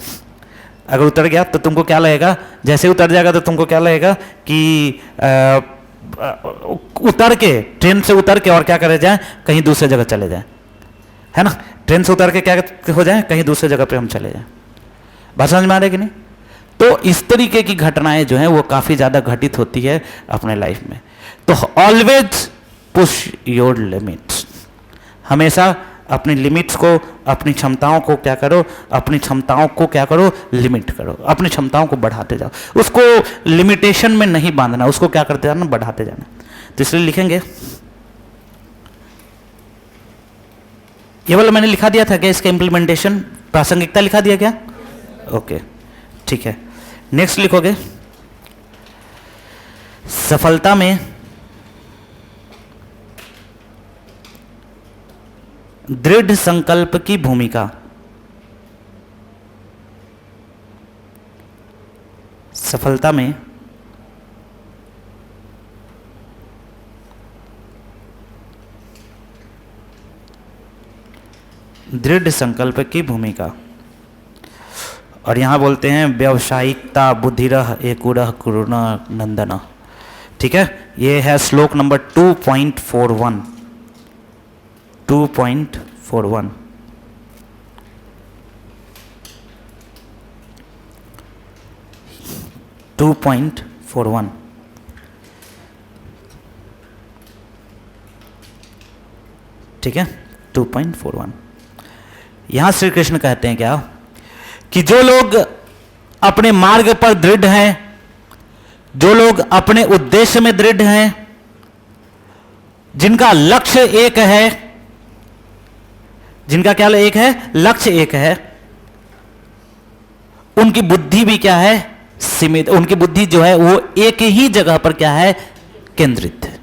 अगर उतर गया तो तुमको क्या लगेगा, जैसे उतर जाएगा तो तुमको क्या लगेगा कि उतर के, ट्रेन से उतर के और क्या करे जाए, कहीं दूसरे जगह चले जाए, है ना। ट्रेन से उतर के क्या हो जाए, कहीं दूसरे जगह पे हम चले जाए। बात समझ में आ रही कि नहीं? तो इस तरीके की घटनाएं जो हैं वो काफी ज्यादा घटित होती है अपने लाइफ में। तो ऑलवेज पुश योर लिमिट्स, हमेशा अपनी लिमिट्स को, अपनी क्षमताओं को क्या करो, अपनी क्षमताओं को क्या करो, लिमिट करो, अपनी क्षमताओं को बढ़ाते जाओ। उसको लिमिटेशन में नहीं बांधना, उसको क्या करते जाना, बढ़ाते जाना। तो इसलिए लिखेंगे, ये वाला मैंने लिखा दिया था क्या, इसका इंप्लीमेंटेशन, प्रासंगिकता लिखा दिया क्या? ओके, ठीक है। नेक्स्ट लिखोगे, सफलता में दृढ़ संकल्प की भूमिका। सफलता में दृढ़ संकल्प की भूमिका। और यहां बोलते हैं व्यावसायिकता बुद्धिरह एकुरह कुरुना नंदना, ठीक है। ये है श्लोक नंबर 2.41। 2.41 2.41, ठीक है। 2.41 यहां श्री कृष्ण कहते हैं क्या, कि जो लोग अपने मार्ग पर दृढ़ हैं, जो लोग अपने उद्देश्य में दृढ़ हैं, जिनका लक्ष्य एक है, जिनका क्या एक है, लक्ष्य एक है, उनकी बुद्धि भी क्या है, सीमित। उनकी बुद्धि जो है वो एक ही जगह पर क्या है, केंद्रित है।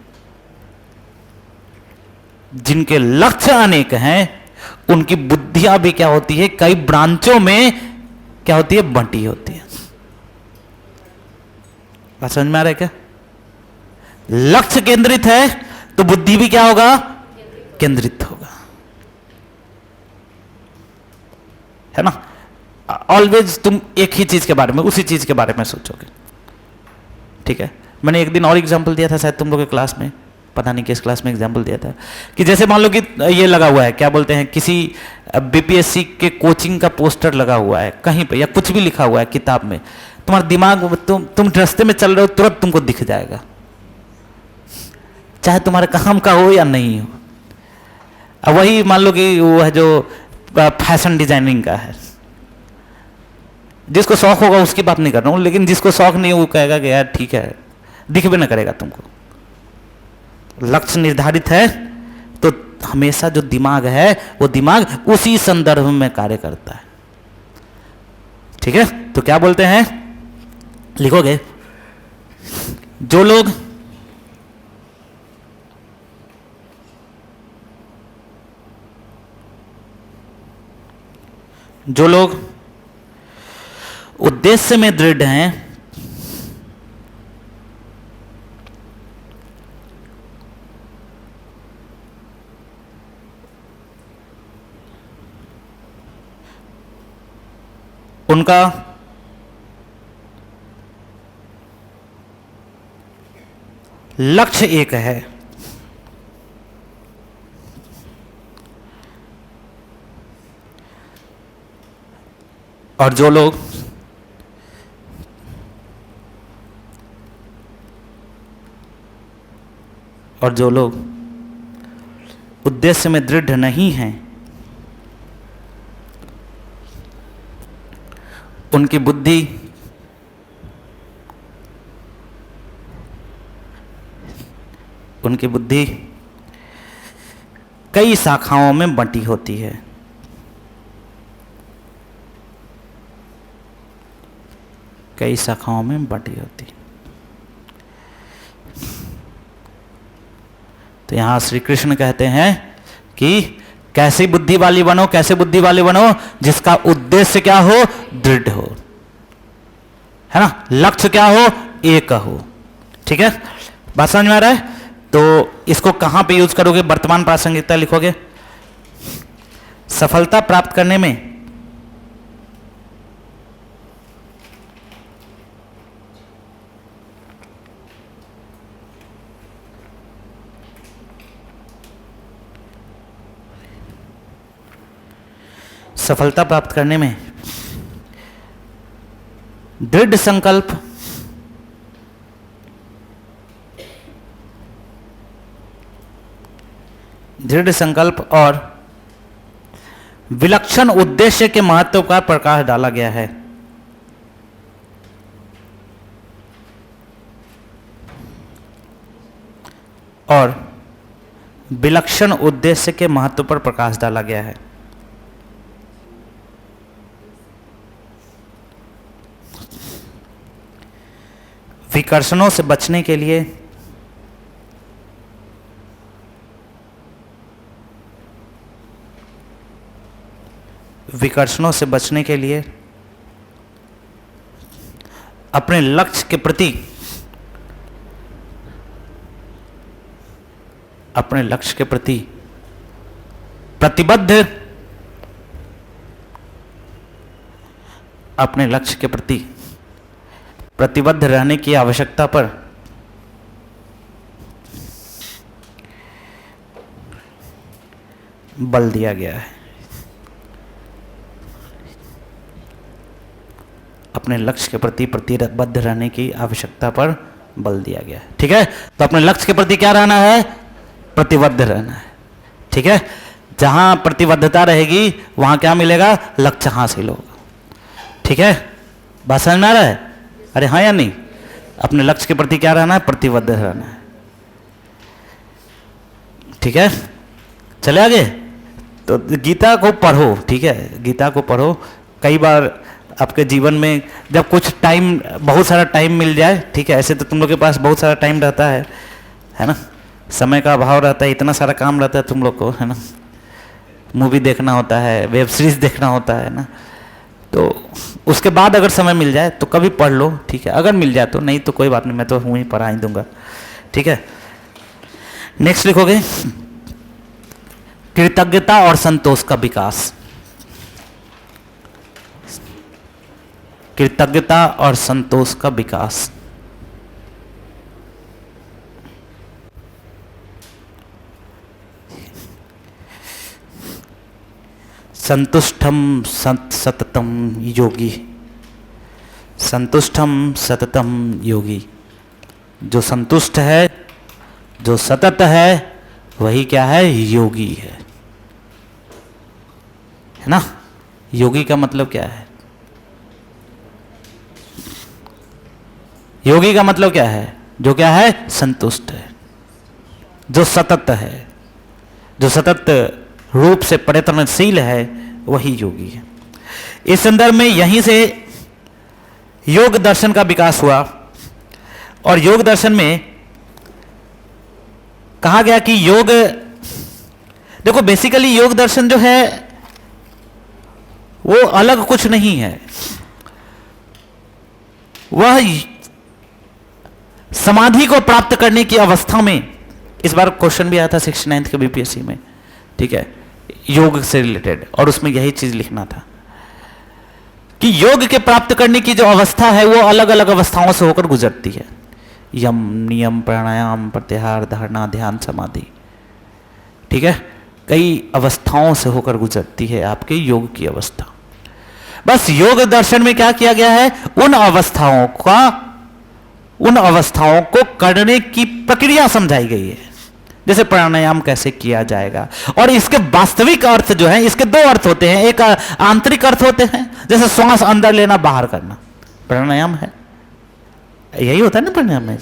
जिनके लक्ष्य अनेक हैं, उनकी बुद्धियां भी क्या होती है, कई ब्रांचों में क्या होती है, बंटी होती है। बात समझ में आ रहा है क्या? लक्ष्य केंद्रित है तो बुद्धि भी क्या होगा, केंद्रित होगा, है ना। ऑलवेज तुम एक ही चीज के बारे में, उसी चीज के बारे में सोचोगे, ठीक है। मैंने एक दिन और एग्जांपल दिया था शायद तुम लोग के क्लास में, पता नहीं किस क्लास में एग्जांपल दिया था, कि जैसे मान लो कि ये लगा हुआ है, क्या बोलते हैं, किसी बीपीएससी के कोचिंग का पोस्टर लगा हुआ है कहीं पे, या कुछ भी लिखा हुआ है किताब में, तुम्हारा दिमाग, तुम रास्ते में चल रहे हो, तुरंत तुमको दिख जाएगा, चाहे तुम्हारे काम का हो या नहीं हो। अब वही मान लो कि वो है जो फैशन डिजाइनिंग का है, जिसको शौक होगा उसकी बात नहीं कर रहा हूं, लेकिन जिसको शौक नहीं वो कहेगा कि यार ठीक है, दिख भी ना करेगा तुमको। लक्ष्य निर्धारित है तो हमेशा जो दिमाग है वो दिमाग उसी संदर्भ में कार्य करता है, ठीक है। तो क्या बोलते हैं, लिखोगे, जो लोग उद्देश्य में दृढ़ हैं, उनका लक्ष्य एक है, और जो लोग उद्देश्य में दृढ़ नहीं हैं, उनकी बुद्धि कई शाखाओं में बंटी होती है, कई शाखाओं में बंटी होती है। तो यहां श्री कृष्ण कहते हैं कि कैसी बुद्धि वाली बनो, कैसे बुद्धि वाले बनो, जिसका उद्देश्य क्या हो, दृढ़ हो, है ना, लक्ष्य क्या हो, एक हो, ठीक है। बात समझ में आ रहा है? तो इसको कहां पे यूज करोगे, वर्तमान प्रासंगिकता लिखोगे, सफलता प्राप्त करने में सफलता प्राप्त करने में दृढ़ संकल्प, और विलक्षण उद्देश्य के महत्व का प्रकाश डाला गया है। और विलक्षण उद्देश्य के महत्व पर प्रकाश डाला गया है। विकर्षणों से बचने के लिए अपने लक्ष्य के प्रति प्रतिबद्ध रहने की आवश्यकता पर बल दिया गया है। अपने लक्ष्य के प्रति प्रतिबद्ध रहने की आवश्यकता पर बल दिया गया है, ठीक है। तो अपने लक्ष्य के प्रति क्या रहना है, प्रतिबद्ध रहना है, ठीक है। जहां प्रतिबद्धता रहेगी वहां क्या मिलेगा, लक्ष्य हासिल होगा, ठीक है। बात समझ में आ रहा है? अरे हाँ या नहीं? अपने लक्ष्य के प्रति क्या रहना है? प्रतिबद्ध रहना है। ठीक है, चले आगे। तो गीता को पढ़ो, ठीक है, गीता को पढ़ो। कई बार आपके जीवन में जब कुछ टाइम, बहुत सारा टाइम मिल जाए, ठीक है, ऐसे तो तुम लोग के पास बहुत सारा टाइम रहता है ना, समय का अभाव रहता है, इतना सारा काम रहता है तुम लोग को, है ना, मूवी देखना होता है, वेब सीरीज देखना होता है ना, तो उसके बाद अगर समय मिल जाए तो कभी पढ़ लो, ठीक है, अगर मिल जाए तो, नहीं तो कोई बात नहीं, मैं तो हूँ ही, पढ़ा ही दूंगा, ठीक है। नेक्स्ट लिखोगे कृतज्ञता और संतोष का विकास। कृतज्ञता और संतोष का विकास। संतुष्टम सततम योगी। संतुष्टम सततम योगी। जो संतुष्ट है, जो सतत है, वही क्या है? योगी है ना। योगी का मतलब क्या है? योगी का मतलब क्या है? जो क्या है? संतुष्ट है, जो सतत है, जो सतत रूप से प्रयत्नशील है, वही योगी है। इस संदर्भ में यहीं से योग दर्शन का विकास हुआ, और योग दर्शन में कहा गया कि योग, देखो बेसिकली योग दर्शन जो है वो अलग कुछ नहीं है, वह समाधि को प्राप्त करने की अवस्था में, इस बार क्वेश्चन भी आया था 69th के बीपीएससी में, ठीक है, योग से रिलेटेड, और उसमें यही चीज लिखना था कि योग के प्राप्त करने की जो अवस्था है वो अलग अलग अवस्थाओं से होकर गुजरती है। यम, नियम, प्राणायाम, प्रत्याहार, धारणा, ध्यान, समाधि, ठीक है, कई अवस्थाओं से होकर गुजरती है आपके योग की अवस्था। बस योग दर्शन में क्या किया गया है? उन अवस्थाओं को करने की प्रक्रिया समझाई गई है, जैसे प्राणायाम कैसे किया जाएगा, और इसके वास्तविक अर्थ जो है, इसके दो अर्थ होते हैं, एक आंतरिक अर्थ होते हैं, जैसे श्वास अंदर लेना बाहर करना, प्राणायाम है, यही होता है ना प्राणायाम में,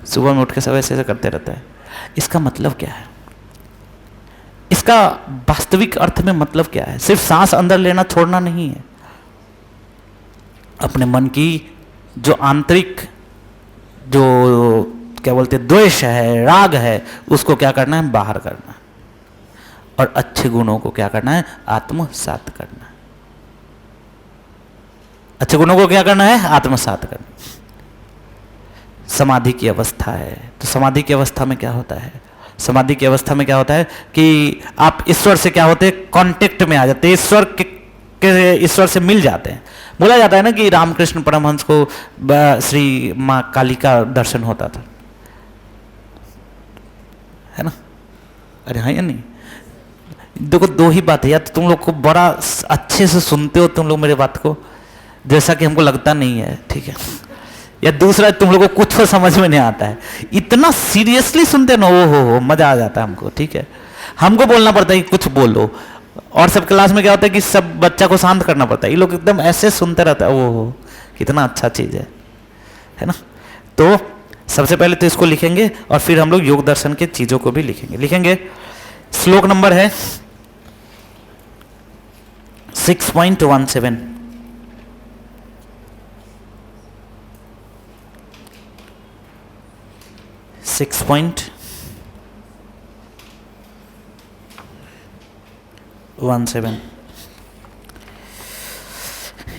सुबह में उठ के सब ऐसे करते रहता है। इसका मतलब क्या है? इसका वास्तविक अर्थ में मतलब क्या है? सिर्फ सांस अंदर लेना छोड़ना नहीं है, अपने मन की जो आंतरिक, जो क्या बोलते हैं, द्वेष है, राग है, उसको क्या करना है? बाहर करना है, और अच्छे गुणों को क्या करना है? आत्मसात करना है। अच्छे गुणों को क्या करना है? आत्मसात करना। समाधि की अवस्था है, तो समाधि की अवस्था में क्या होता है? समाधि की अवस्था में क्या होता है कि आप ईश्वर से क्या होते हैं? कांटेक्ट में आ जाते हैं, ईश्वर से मिल जाते हैं। बोला जाता है ना कि रामकृष्ण परमहंस को श्री माँ काली का दर्शन होता था, है ना? अरे हाँ या नहीं? देखो दो ही बात है, या तो तुम लोग को बड़ा अच्छे से सुनते हो तुम लोग मेरे बात को, जैसा कि हमको लगता नहीं है, ठीक है, या दूसरा तुम लोग को कुछ तो समझ में नहीं आता है, इतना सीरियसली सुनते ना, ओ हो मजा आ जाता है हमको, ठीक है। हमको बोलना पड़ता है कि कुछ बोलो, और सब क्लास में क्या होता है कि सब बच्चा को शांत करना पड़ता है, ये लोग एकदम ऐसे सुनते रहता है, ओ कितना अच्छा चीज है ना। तो सबसे पहले तो इसको लिखेंगे, और फिर हम लोग योग दर्शन के चीजों को भी लिखेंगे। श्लोक नंबर है 6.17।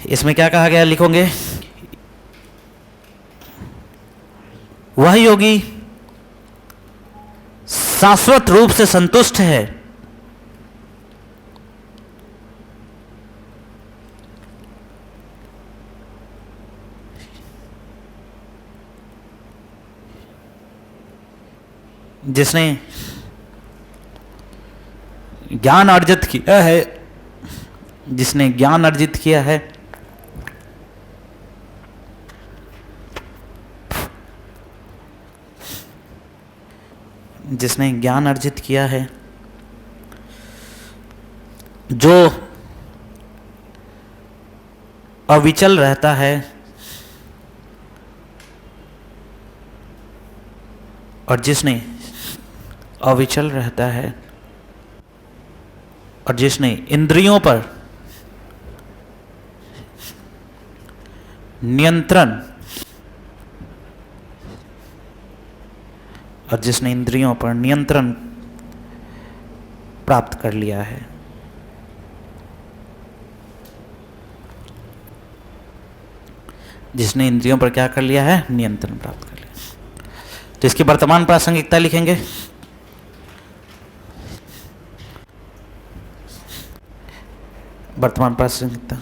इसमें क्या कहा गया? लिखोगे, वह योगी शाश्वत रूप से संतुष्ट है, जिसने ज्ञान अर्जित किया है, जिसने ज्ञान अर्जित किया है, जिसने ज्ञान अर्जित किया है, जो अविचल रहता है और जिसने अविचल रहता है और जिसने इंद्रियों पर नियंत्रण और जिसने इंद्रियों पर नियंत्रण प्राप्त कर लिया है, जिसने इंद्रियों पर क्या कर लिया है, नियंत्रण प्राप्त कर लिया। तो इसकी वर्तमान प्रासंगिकता लिखेंगे। वर्तमान प्रासंगिकता,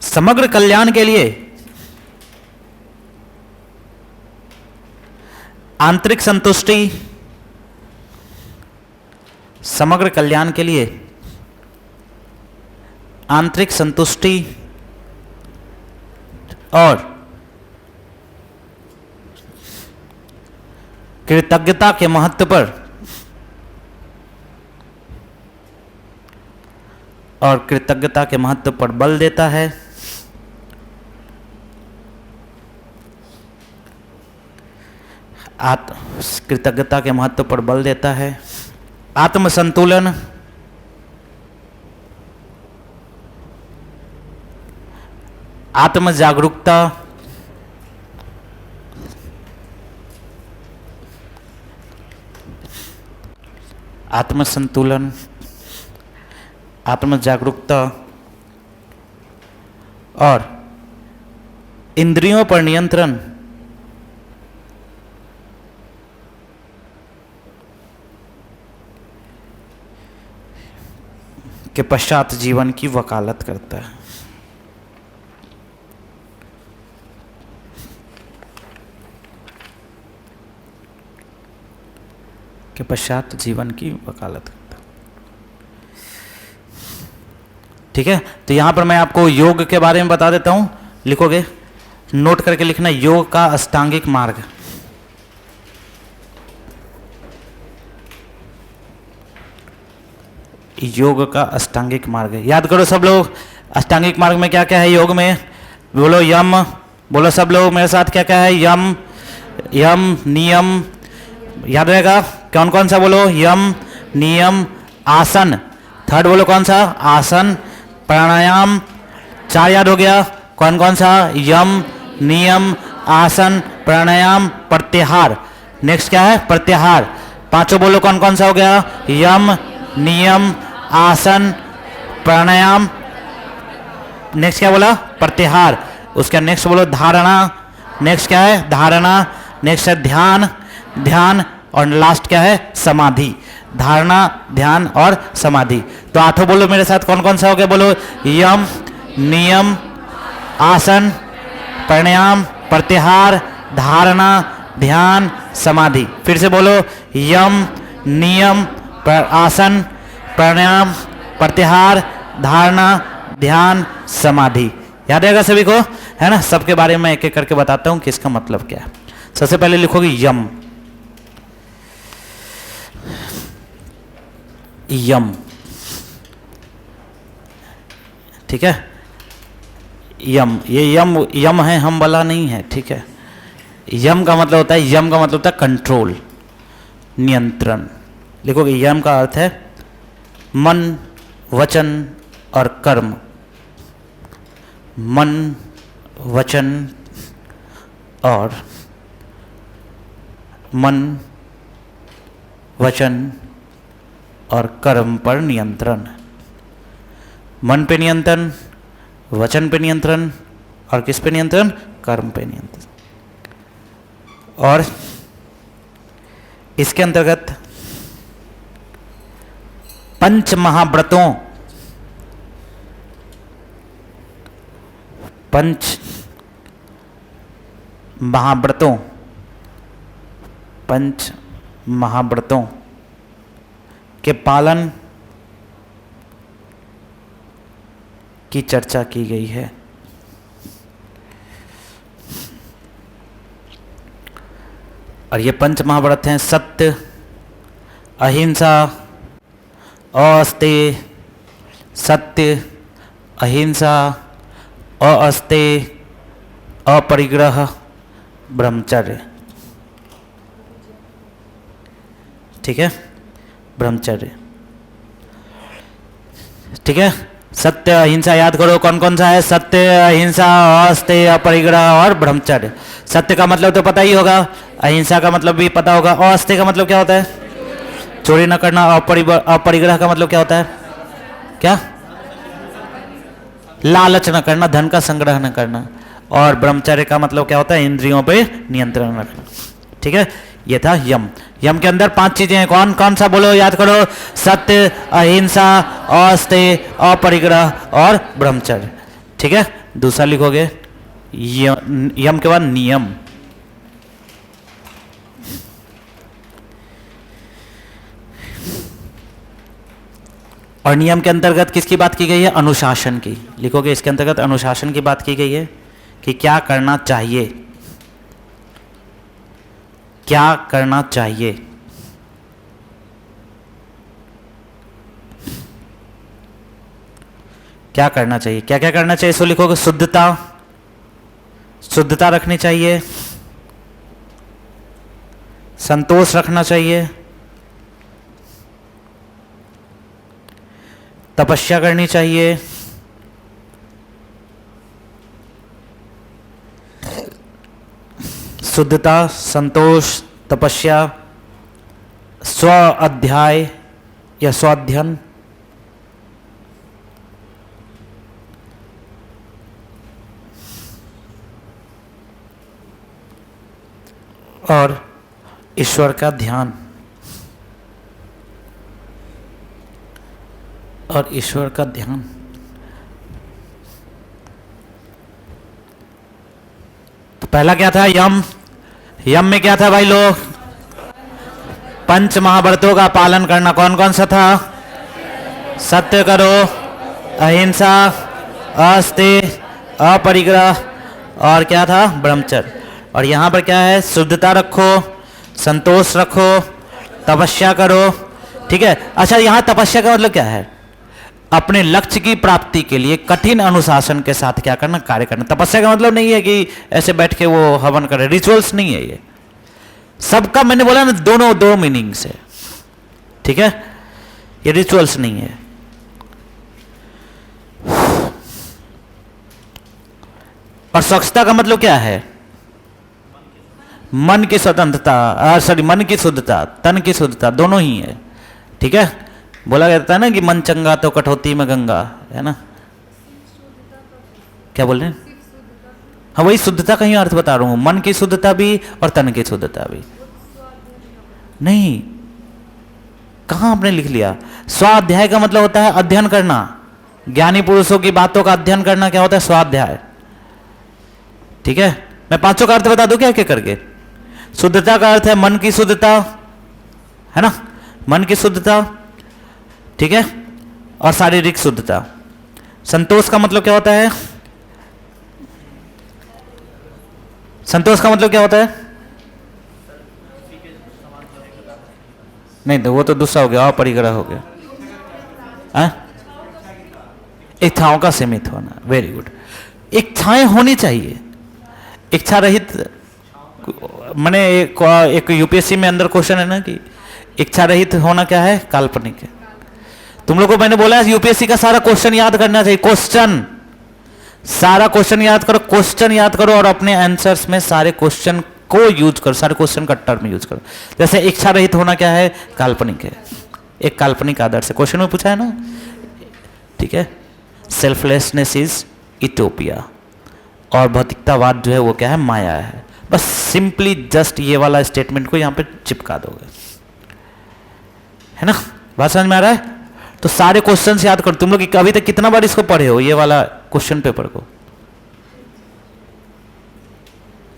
समग्र कल्याण के लिए आंतरिक संतुष्टि, समग्र कल्याण के लिए आंतरिक संतुष्टि और कृतज्ञता के महत्व पर बल देता है। कृतज्ञता के महत्व पर बल देता है। आत्मसंतुलन, आत्म जागरूकता, आत्मसंतुलन, आत्म जागरूकता और इंद्रियों पर नियंत्रण के पश्चात जीवन की वकालत करता है। के पश्चात जीवन की वकालत करता है। ठीक है, तो यहां पर मैं आपको योग के बारे में बता देता हूं, लिखोगे, नोट करके लिखना, योग का अष्टांगिक मार्ग। योग का अष्टांगिक मार्ग याद करो सब लोग। अष्टांगिक मार्ग में क्या क्या है योग में? बोलो यम, बोलो सब लोग मेरे साथ, क्या क्या है? यम, यम नियम, याद रहेगा कौन कौन सा? बोलो यम नियम आसन। थर्ड बोलो कौन सा? आसन। प्राणायाम, 4 याद हो गया, कौन कौन सा? यम नियम आसन प्राणायाम प्रत्याहार। नेक्स्ट क्या है? प्रत्याहार। 5 बोलो कौन कौन सा हो गया? यम नियम आसन प्राणायाम। नेक्स्ट क्या बोला? प्रत्याहार। उसका नेक्स्ट बोलो धारणा। नेक्स्ट क्या है? धारणा। नेक्स्ट है ध्यान, ध्यान और लास्ट क्या है? समाधि। धारणा, ध्यान और समाधि। तो 8 बोलो मेरे साथ, कौन कौन सा हो गया? बोलो यम नियम आसन प्राणायाम प्रत्याहार धारणा ध्यान समाधि। फिर से बोलो यम नियम आसन प्राणायाम प्रत्याहार धारणा ध्यान समाधि। याद रहेगा सभी को, है ना? सबके बारे में एक एक करके बताता हूं कि इसका मतलब क्या है। सबसे पहले लिखोगे यम। यम, ठीक है? यम, ये यम यम है, हम वाला नहीं है, ठीक है? यम का मतलब होता है, यम का मतलब होता है कंट्रोल, नियंत्रण। लिखोगे यम का अर्थ है मन वचन और कर्म। मन वचन और मन वचन और कर्म पर नियंत्रण। मन पे नियंत्रण, वचन पे नियंत्रण और किस पे नियंत्रण? कर्म पे नियंत्रण। और इसके अंतर्गत पंच महाव्रतों, पंच महाव्रतों, पंच महाव्रतों के पालन की चर्चा की गई है। और ये पंच महाव्रत हैं सत्य, अहिंसा, अस्तेय, सत्य, अहिंसा, अस्तेय, अपरिग्रह, ब्रह्मचर्य। ठीक है, ब्रह्मचर्य। ठीक है, सत्य अहिंसा याद करो कौन कौन सा है। सत्य, अहिंसा, अस्तेय, अपरिग्रह और ब्रह्मचर्य। सत्य का मतलब तो पता ही होगा, अहिंसा का मतलब भी पता होगा, और अस्तेय का मतलब क्या होता है? चोरी न करना। अपरिग्रह का मतलब क्या होता है? क्या? लालच न करना, धन का संग्रह न करना। और ब्रह्मचर्य का मतलब क्या होता है? इंद्रियों पे नियंत्रण रखना। ठीक है, ये था यम। यम के अंदर 5 चीजें हैं, कौन कौन सा बोलो, याद करो। सत्य, अहिंसा, अस्तेय, अपरिग्रह और ब्रह्मचर्य। ठीक है, दूसरा लिखोगे यम के बाद नियम। और नियम के अंतर्गत किसकी बात की गई है? अनुशासन की। लिखोगे इसके अंतर्गत अनुशासन की बात की गई है कि क्या करना चाहिए, क्या करना चाहिए। क्या करना चाहिए, क्या क्या करना चाहिए, सो लिखोगे शुद्धता, शुद्धता रखनी चाहिए, संतोष रखना चाहिए, तपस्या करनी चाहिए, शुद्धता, संतोष, तपस्या, स्व अध्याय या स्वाध्ययन, और ईश्वर का ध्यान, और ईश्वर का ध्यान। तो पहला क्या था? यम। यम में क्या था भाई लोग? 5 महाव्रतों का पालन करना। कौन कौन सा था? सत्य करो, अहिंसा, अस्तेय, अपरिग्रह और क्या था? ब्रह्मचर्य। और यहां पर क्या है? शुद्धता रखो, संतोष रखो, तपस्या करो। ठीक है, अच्छा यहां तपस्या का मतलब क्या है? अपने लक्ष्य की प्राप्ति के लिए कठिन अनुशासन के साथ क्या करना? कार्य करना। तपस्या का मतलब नहीं है कि ऐसे बैठ के वो हवन करे, रिचुअल्स नहीं है ये सबका। मैंने बोला ना, दोनों दो मीनिंग्स है। ठीक है, ये रिचुअल्स नहीं है। और स्वच्छता का मतलब क्या है? मन की स्वतंत्रता, सॉरी मन की शुद्धता, तन की शुद्धता, दोनों ही है। ठीक है, बोला जाता है ना कि मन चंगा तो कठौती में गंगा, है ना? क्या बोल रहे हैं? हाँ, वही शुद्धता का ही अर्थ बता रहा हूं, मन की शुद्धता भी और तन की शुद्धता भी। नहीं, कहां आपने लिख लिया? स्वाध्याय का मतलब होता है अध्ययन करना, ज्ञानी पुरुषों की बातों का अध्ययन करना। क्या होता है? स्वाध्याय। ठीक है, मैं 5 का अर्थ बता दूं क्या, क्या करके? शुद्धता का अर्थ है मन की शुद्धता, है ना? मन की शुद्धता। ठीक है, और शारीरिक शुद्धता। संतोष का मतलब क्या होता है? संतोष का मतलब क्या होता है? नहीं तो वो तो दूसरा हो गया, अपरिग्रह हो गया। इच्छाओं का सीमित होना। Very good. इच्छाएं होनी चाहिए, इच्छा रहित। मैंने एक यूपीएससी में अंदर क्वेश्चन है ना कि इच्छा रहित होना क्या है? काल्पनिक है। तुम लोग को मैंने बोला है यूपीएससी का सारा क्वेश्चन याद करना चाहिए। क्वेश्चन, सारा क्वेश्चन याद करो, क्वेश्चन याद करो और अपने आंसर्स में सारे क्वेश्चन को यूज करो, सारे क्वेश्चन का टर्म यूज करो। जैसे इच्छा रहित होना क्या है? काल्पनिक है, एक काल्पनिक आदर्श है। क्वेश्चन में पूछा है ना। ठीक है, सेल्फलेसनेस इज यूटोपिया, और भौतिकतावाद जो है वो क्या है? माया है। बस सिंपली जस्ट ये वाला स्टेटमेंट को यहां पे चिपका दोगे, है ना? बात समझ में आ रहा है? तो सारे क्वेश्चंस याद करो। तुम लोग अभी तक कितना बार इसको पढ़े हो, ये वाला क्वेश्चन पेपर को?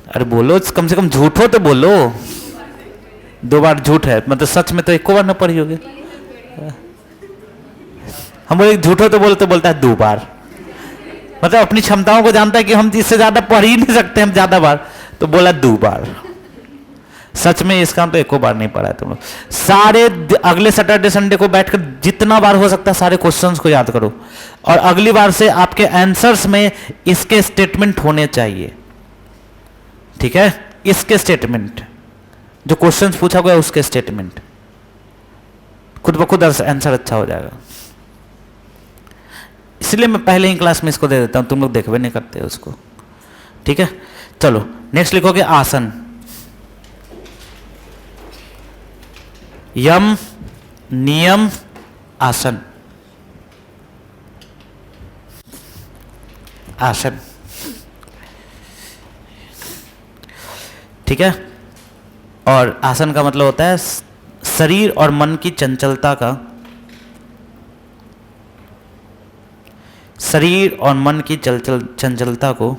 अरे बोलो, कम से कम झूठ हो तो बोलो। 2 बार झूठ है मतलब सच में तो 1 बार ना पढ़ी होगी। हम बोले झूठ हो तो बोलता है 2 बार, मतलब अपनी क्षमताओं को जानता है कि हम इससे ज्यादा पढ़ ही नहीं सकते, हम ज्यादा बार, तो बोला 2 बार। सच में इसका तो एको बार नहीं पढ़ा है तुम लोग। सारे अगले सैटरडे संडे को बैठकर जितना बार हो सकता है सारे क्वेश्चंस को याद करो, और अगली बार से आपके आंसर्स में इसके स्टेटमेंट होने चाहिए, ठीक है? इसके स्टेटमेंट, जो क्वेश्चंस पूछा गया उसके स्टेटमेंट, खुद ब खुद आंसर अच्छा हो जाएगा। इसलिए मैं पहले ही क्लास में इसको दे देता हूं, तुम लोग देखबे नहीं करते उसको, ठीक है? चलो नेक्स्ट लिखोगे आसन। यम, नियम, आसन। आसन, ठीक है? और आसन का मतलब होता है शरीर और मन की चंचलता का, शरीर और मन की चंचलता को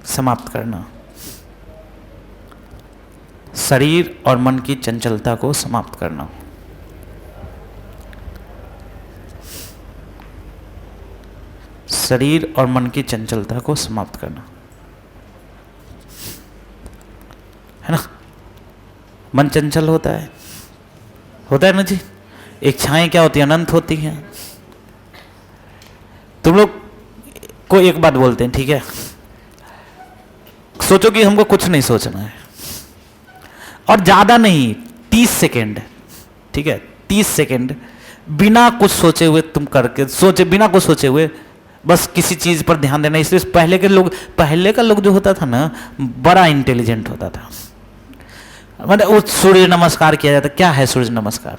समाप्त करना, शरीर और मन की चंचलता को समाप्त करना। शरीर और मन की चंचलता को समाप्त करना, है ना? मन चंचल होता है ना जी? इच्छाएं क्या होती है? अनंत होती हैं। तुम लोग को एक बात बोलते हैं, ठीक है? सोचो कि हमको कुछ नहीं सोचना है, और ज्यादा नहीं, 30 सेकेंड, ठीक है? 30 सेकेंड बिना कुछ सोचे हुए तुम करके बिना कुछ सोचे हुए बस किसी चीज पर ध्यान देना। इसलिए पहले का लोग जो होता था ना, बड़ा इंटेलिजेंट होता था। मतलब सूर्य नमस्कार किया जाता। क्या है सूर्य नमस्कार?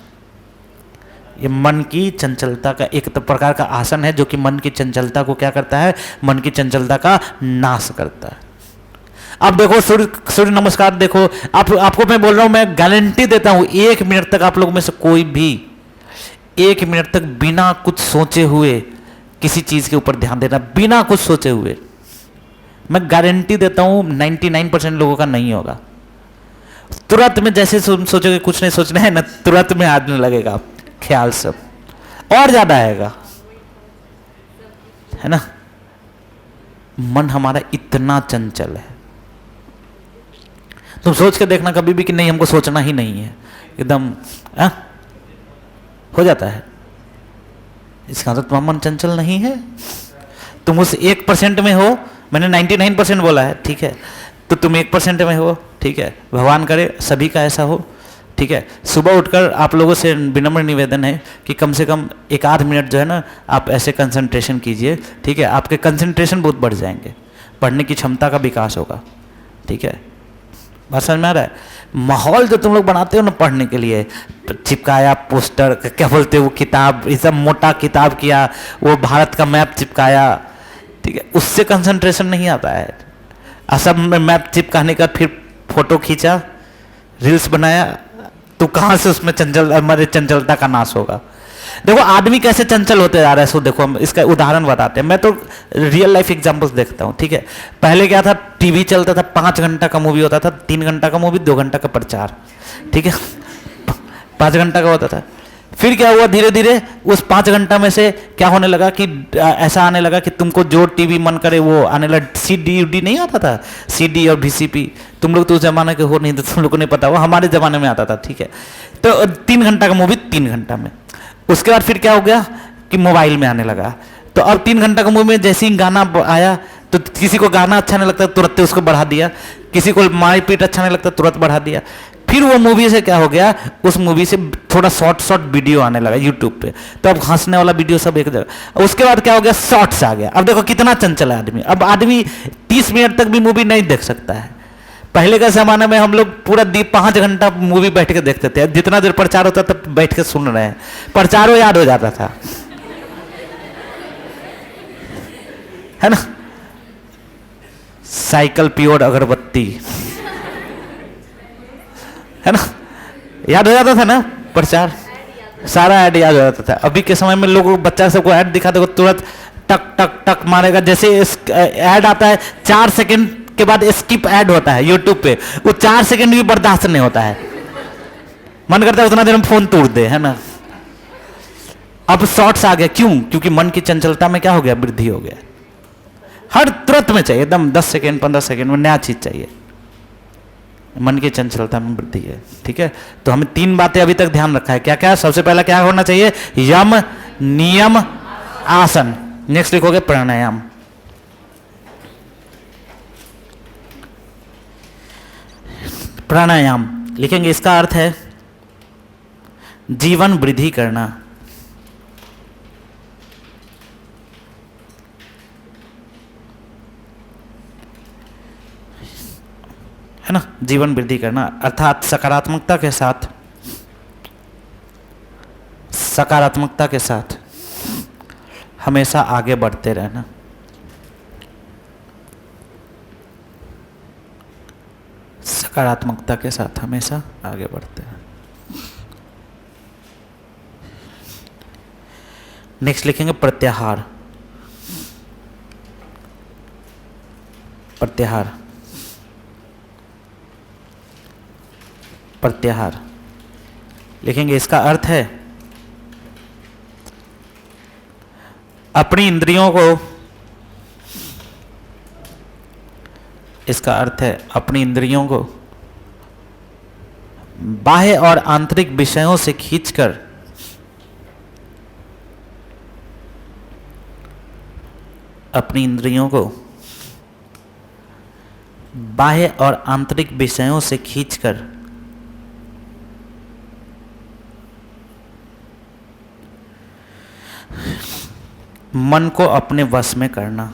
ये मन की चंचलता का एक तो प्रकार का आसन है, जो कि मन की चंचलता को क्या करता है? मन की चंचलता का नाश करता है। अब देखो सूर्य नमस्कार देखो, आपको मैं बोल रहा हूं, मैं गारंटी देता हूं 1 मिनट तक आप लोग में से कोई भी 1 मिनट तक बिना कुछ सोचे हुए किसी चीज के ऊपर ध्यान देना, बिना कुछ सोचे हुए, मैं गारंटी देता हूं 99% लोगों का नहीं होगा। तुरंत में जैसे सोचोगे कुछ नहीं सोचना है ना, तुरंत में आने लगेगा ख्याल सब, और ज्यादा आएगा, है ना? मन हमारा इतना चंचल है। तुम सोच के देखना कभी भी कि नहीं हमको सोचना ही नहीं है, एकदम हो जाता है। इसका मतलब तुम्हारा मन चंचल नहीं है, तुम उस 1% में हो। मैंने 99% बोला है, ठीक है? तो तुम 1% में हो, ठीक है? भगवान करे सभी का ऐसा हो, ठीक है? सुबह उठकर आप लोगों से विनम्र निवेदन है कि कम से कम 1 मिनट जो है ना, आप ऐसे कंसंट्रेशन कीजिए, ठीक है? आपके कंसंट्रेशन बहुत बढ़ जाएंगे, पढ़ने की क्षमता का विकास होगा, ठीक है? बात समझ में आ रहा है? माहौल जो तुम लोग बनाते हो ना पढ़ने के लिए, चिपकाया पोस्टर, क्या बोलते हो वो किताब, ये सब मोटा किताब किया, वो भारत का मैप चिपकाया, ठीक है? उससे कंसंट्रेशन नहीं आता है। असम में मैप चिपकाने का फिर फोटो खींचा, रील्स बनाया, तो कहाँ से उसमें हमारे चंचलता का नाश होगा? देखो आदमी कैसे चंचल होते जा रहा है। सो देखो हम इसका उदाहरण बताते हैं। मैं तो रियल लाइफ एग्जांपल्स देखता हूँ, ठीक है? पहले क्या था, टीवी चलता था, 5 घंटा का मूवी होता था, 3 घंटा का मूवी, 2 घंटा का प्रचार, ठीक है? 5 घंटा का होता था। फिर क्या हुआ, धीरे धीरे उस 5 घंटा में से क्या होने लगा कि ऐसा आने लगा कि तुमको जो टीवी मन करे वो आने लगा। CD नहीं आता था, CD और VCP। तुम लोग तो उस जमाने के हो नहीं, तो तुम लोग को नहीं पता, वो हमारे जमाने में आता था, ठीक है? तो 3 घंटा का मूवी 3 घंटा में। उसके बाद फिर क्या हो गया कि मोबाइल में आने लगा। तो अब 3 घंटा का मूवी में जैसे ही गाना आया, तो किसी को गाना अच्छा नहीं लगता तुरंत उसको बढ़ा दिया, किसी को मारपीट अच्छा नहीं लगता तुरंत बढ़ा दिया। फिर वो मूवी से क्या हो गया, उस मूवी से थोड़ा शॉर्ट वीडियो आने लगा यूट्यूब पे, तो अब हंसने वाला वीडियो सब एक जगह। उसके बाद क्या हो गया, शॉर्ट्स आ गया। अब देखो कितना चंचल है आदमी। अब आदमी 30 मिनट तक भी मूवी नहीं देख सकता है। पहले का जमाना में हम लोग पूरा 5 घंटा मूवी बैठ के देखते थे। जितना देर प्रचार होता था बैठ के सुन रहे हैं, प्रचारों याद हो जाता था, है ना? साइकिल प्योर अगरबत्ती, है ना? याद हो जाता था ना प्रचार, सारा ऐड याद हो जाता था। अभी के समय में लोगों बच्चा सबको ऐड दिखाते तुरंत टक टक टक मारेगा। जैसे ऐड आता है 4 सेकंड के बाद स्किप ऐड होता है यूट्यूब पे, वो 4 सेकंड भी बर्दाश्त नहीं होता है, मन करता है उतना देर में फोन तोड़ दे, है ना? अब शॉर्ट्स आ गया, क्यों? क्योंकि मन की चंचलता में क्या हो गया, वृद्धि हो गया। हर तुरंत में चाहिए, एकदम 10 सेकंड 15 सेकंड में नया चीज चाहिए। मन की चंचलता में वृद्धि है। ठीक है, तो हमें 3 बातें अभी तक ध्यान रखा है। क्या क्या? सबसे पहला क्या होना चाहिए? यम, नियम, आसन। नेक्स्ट लिखोगे प्राणायाम। प्राणायाम लिखेंगे, इसका अर्थ है जीवन वृद्धि करना। है ना, जीवन वृद्धि करना अर्थात सकारात्मकता के साथ हमेशा आगे बढ़ते रहना। सकारात्मकता के साथ हमेशा आगे बढ़ते रहना। नेक्स्ट लिखेंगे प्रत्याहार। प्रत्याहार, प्रत्याहार लिखेंगे, इसका अर्थ है अपनी इंद्रियों को, इसका अर्थ है अपनी इंद्रियों को बाह्य और आंतरिक विषयों से खींचकर अपनी इंद्रियों को बाह्य और आंतरिक विषयों से खींचकर मन को अपने वश में करना।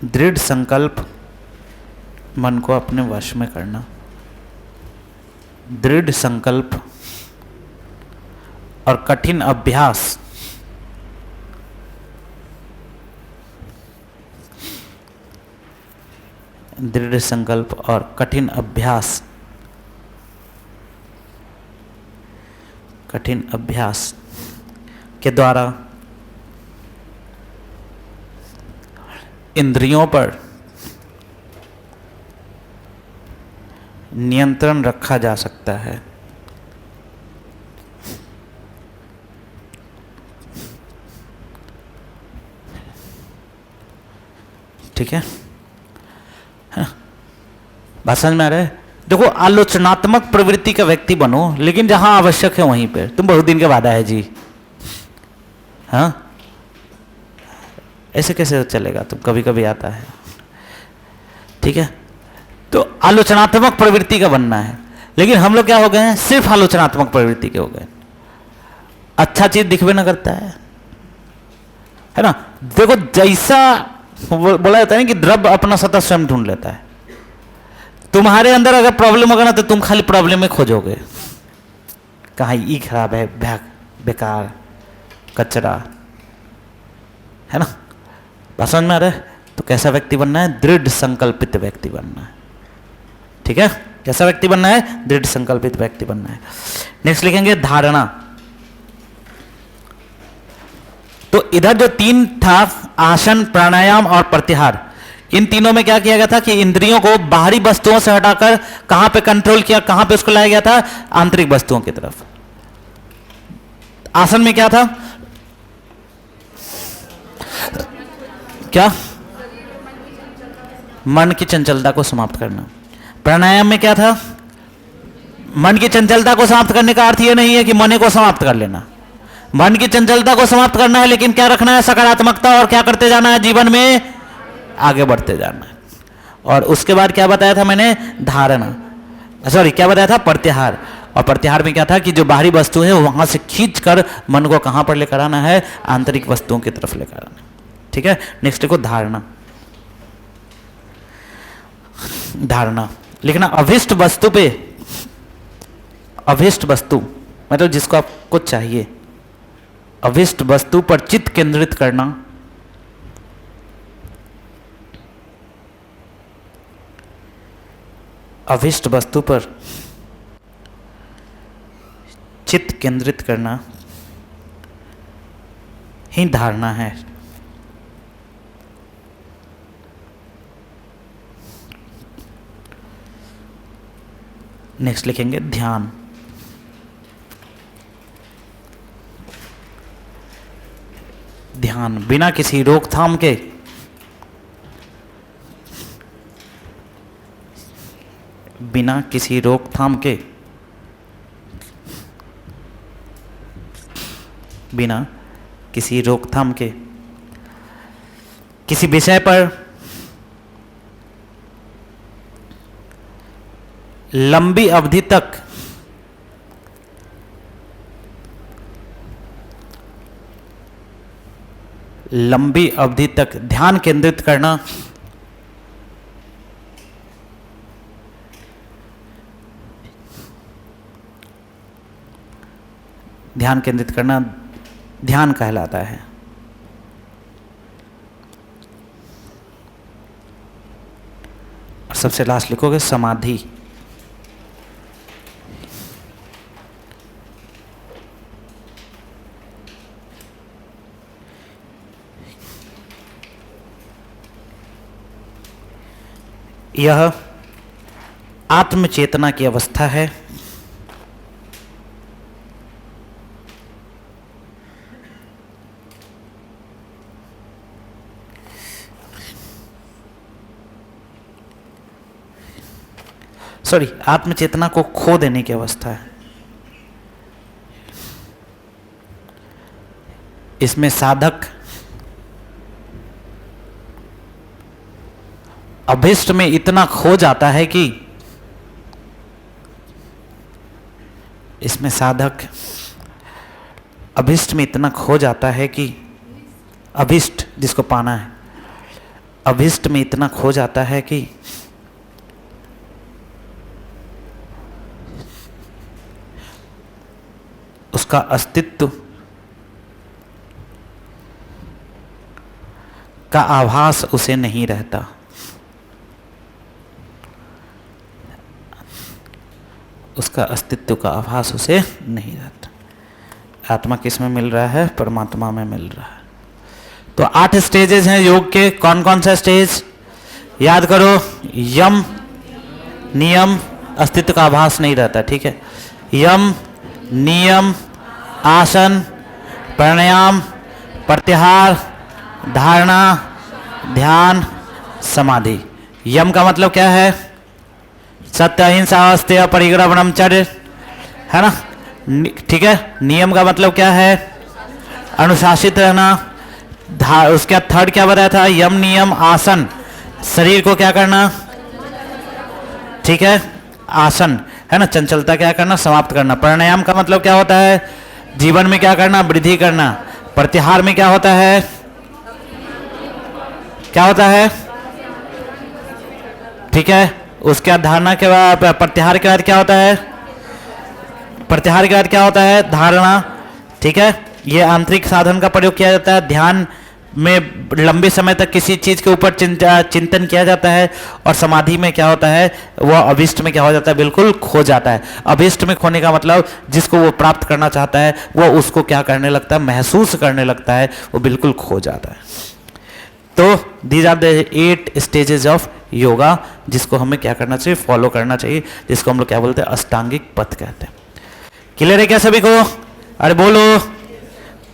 दृढ़ संकल्प, मन को अपने वश में करना। दृढ़ संकल्प और कठिन अभ्यास दृढ़ संकल्प और कठिन अभ्यास के द्वारा इंद्रियों पर नियंत्रण रखा जा सकता है। ठीक है, बात समझ में आ रहा है? देखो, आलोचनात्मक प्रवृत्ति का व्यक्ति बनो, लेकिन जहां आवश्यक है वहीं पे। तुम बहुत दिन के बाद आए जी, हाँ, ऐसे कैसे चलेगा? तुम कभी कभी आता है। ठीक है, तो आलोचनात्मक प्रवृत्ति का बनना है, लेकिन हम लोग क्या हो गए हैं? सिर्फ आलोचनात्मक प्रवृत्ति के हो गए। अच्छा चीज दिखबे ना करता है ना। देखो, जैसा बोला जाता है ना कि द्रव्य अपना सत्ता स्वयं ढूंढ लेता है। तुम्हारे अंदर अगर प्रॉब्लम होगा ना, तो तुम खाली प्रॉब्लम में खोजोगे, कहाँ ये खराब है, बेकार, कचरा, है ना। बात समझ में आ रहा है? तो कैसा व्यक्ति बनना है? दृढ़ संकल्पित व्यक्ति बनना है। ठीक है, कैसा व्यक्ति बनना है? दृढ़ संकल्पित व्यक्ति बनना है। नेक्स्ट लिखेंगे धारणा। तो इधर जो 3 था, आसन, प्राणायाम और प्रत्याहार, इन तीनों में क्या किया गया था कि इंद्रियों को बाहरी वस्तुओं से हटाकर कहां पे कंट्रोल किया, कहां पे उसको लाया गया था? आंतरिक वस्तुओं की तरफ। आसन में क्या था? क्या? मन की चंचलता को समाप्त करना। प्राणायाम में क्या था? मन की चंचलता को समाप्त करने का अर्थ यह नहीं है कि मन को समाप्त कर लेना। मन की चंचलता को समाप्त करना है, लेकिन क्या रखना है? सकारात्मकता, और क्या करते जाना है? जीवन में आगे बढ़ते जाना है। और उसके बाद क्या बताया था मैंने? धारणा, सॉरी, क्या बताया था? प्रत्याहार। और प्रत्याहार में क्या था कि जो बाहरी वस्तु है वहां से खींचकर मन को कहां पर लेकर आना है? आंतरिक वस्तुओं की तरफ लेकर आना है। ठीक है, नेक्स्ट को धारणा। धारणा लिखना, अभिष्ट वस्तु पे, अभिष्ट वस्तु मतलब जिसको आपको चाहिए, अभिष्ट वस्तु पर चित्त केंद्रित करना। अभिष्ट वस्तु पर चित्त केंद्रित करना ही धारणा है। नेक्स्ट लिखेंगे ध्यान। ध्यान ध्यान बिना किसी रोकथाम के बिना किसी रोकथाम के बिना किसी रोकथाम के किसी विषय पर लंबी अवधि तक ध्यान केंद्रित करना ध्यान कहलाता है। और सबसे लास्ट लिखोगे समाधि। यह आत्मचेतना की अवस्था है। आत्मचेतना को खो देने की अवस्था है। इसमें साधक अभिष्ट में इतना खो जाता है कि अभिष्ट जिसको पाना है, अभिष्ट में इतना खो जाता है कि उसका अस्तित्व का आभास उसे नहीं रहता। उसका अस्तित्व का आभास उसे नहीं रहता। आत्मा किस में मिल रहा है? परमात्मा में मिल रहा है। तो 8 स्टेजेस हैं योग के। कौन कौन सा स्टेज याद करो? यम, नियम, अस्तित्व का आभास नहीं रहता, ठीक है। यम, नियम, आसन, प्राणायाम, प्रत्याहार, धारणा, ध्यान, समाधि। यम का मतलब क्या है? सत्य, अहिंसा, अस्तेय, परिग्रह, ब्रह्मचर्य, है ना, ठीक है। नियम का मतलब क्या है? अनुशासित रहना। उसका थर्ड क्या बताया था? यम, नियम, आसन, शरीर को क्या करना, ठीक है, आसन, है ना, चंचलता क्या करना, समाप्त करना। प्राणायाम का मतलब क्या होता है? जीवन में क्या करना, वृद्धि करना। प्रत्याहार में क्या होता है? क्या होता है, ठीक है। उसके बाद धारणा के बाद, प्रत्याहार के बाद क्या होता है? प्रत्याहार के बाद क्या होता है? धारणा, ठीक है। ये आंतरिक साधन का प्रयोग किया जाता है। ध्यान में लंबे समय तक किसी चीज के ऊपर चिंतन किया जाता है। और समाधि में क्या होता है? वह अभिष्ट में क्या हो जाता है? बिल्कुल खो जाता है। अभिष्ट में खोने का मतलब जिसको वो प्राप्त करना चाहता है वो उसको क्या करने लगता है? महसूस करने लगता है, वो बिल्कुल खो जाता है। तो these are the 8 stages of yoga, जिसको हमें क्या करना चाहिए? फॉलो करना चाहिए, जिसको हम लोग क्या बोलते हैं? अष्टांगिक पथ कहते हैं। क्लियर है क्या सभी को? अरे बोलो।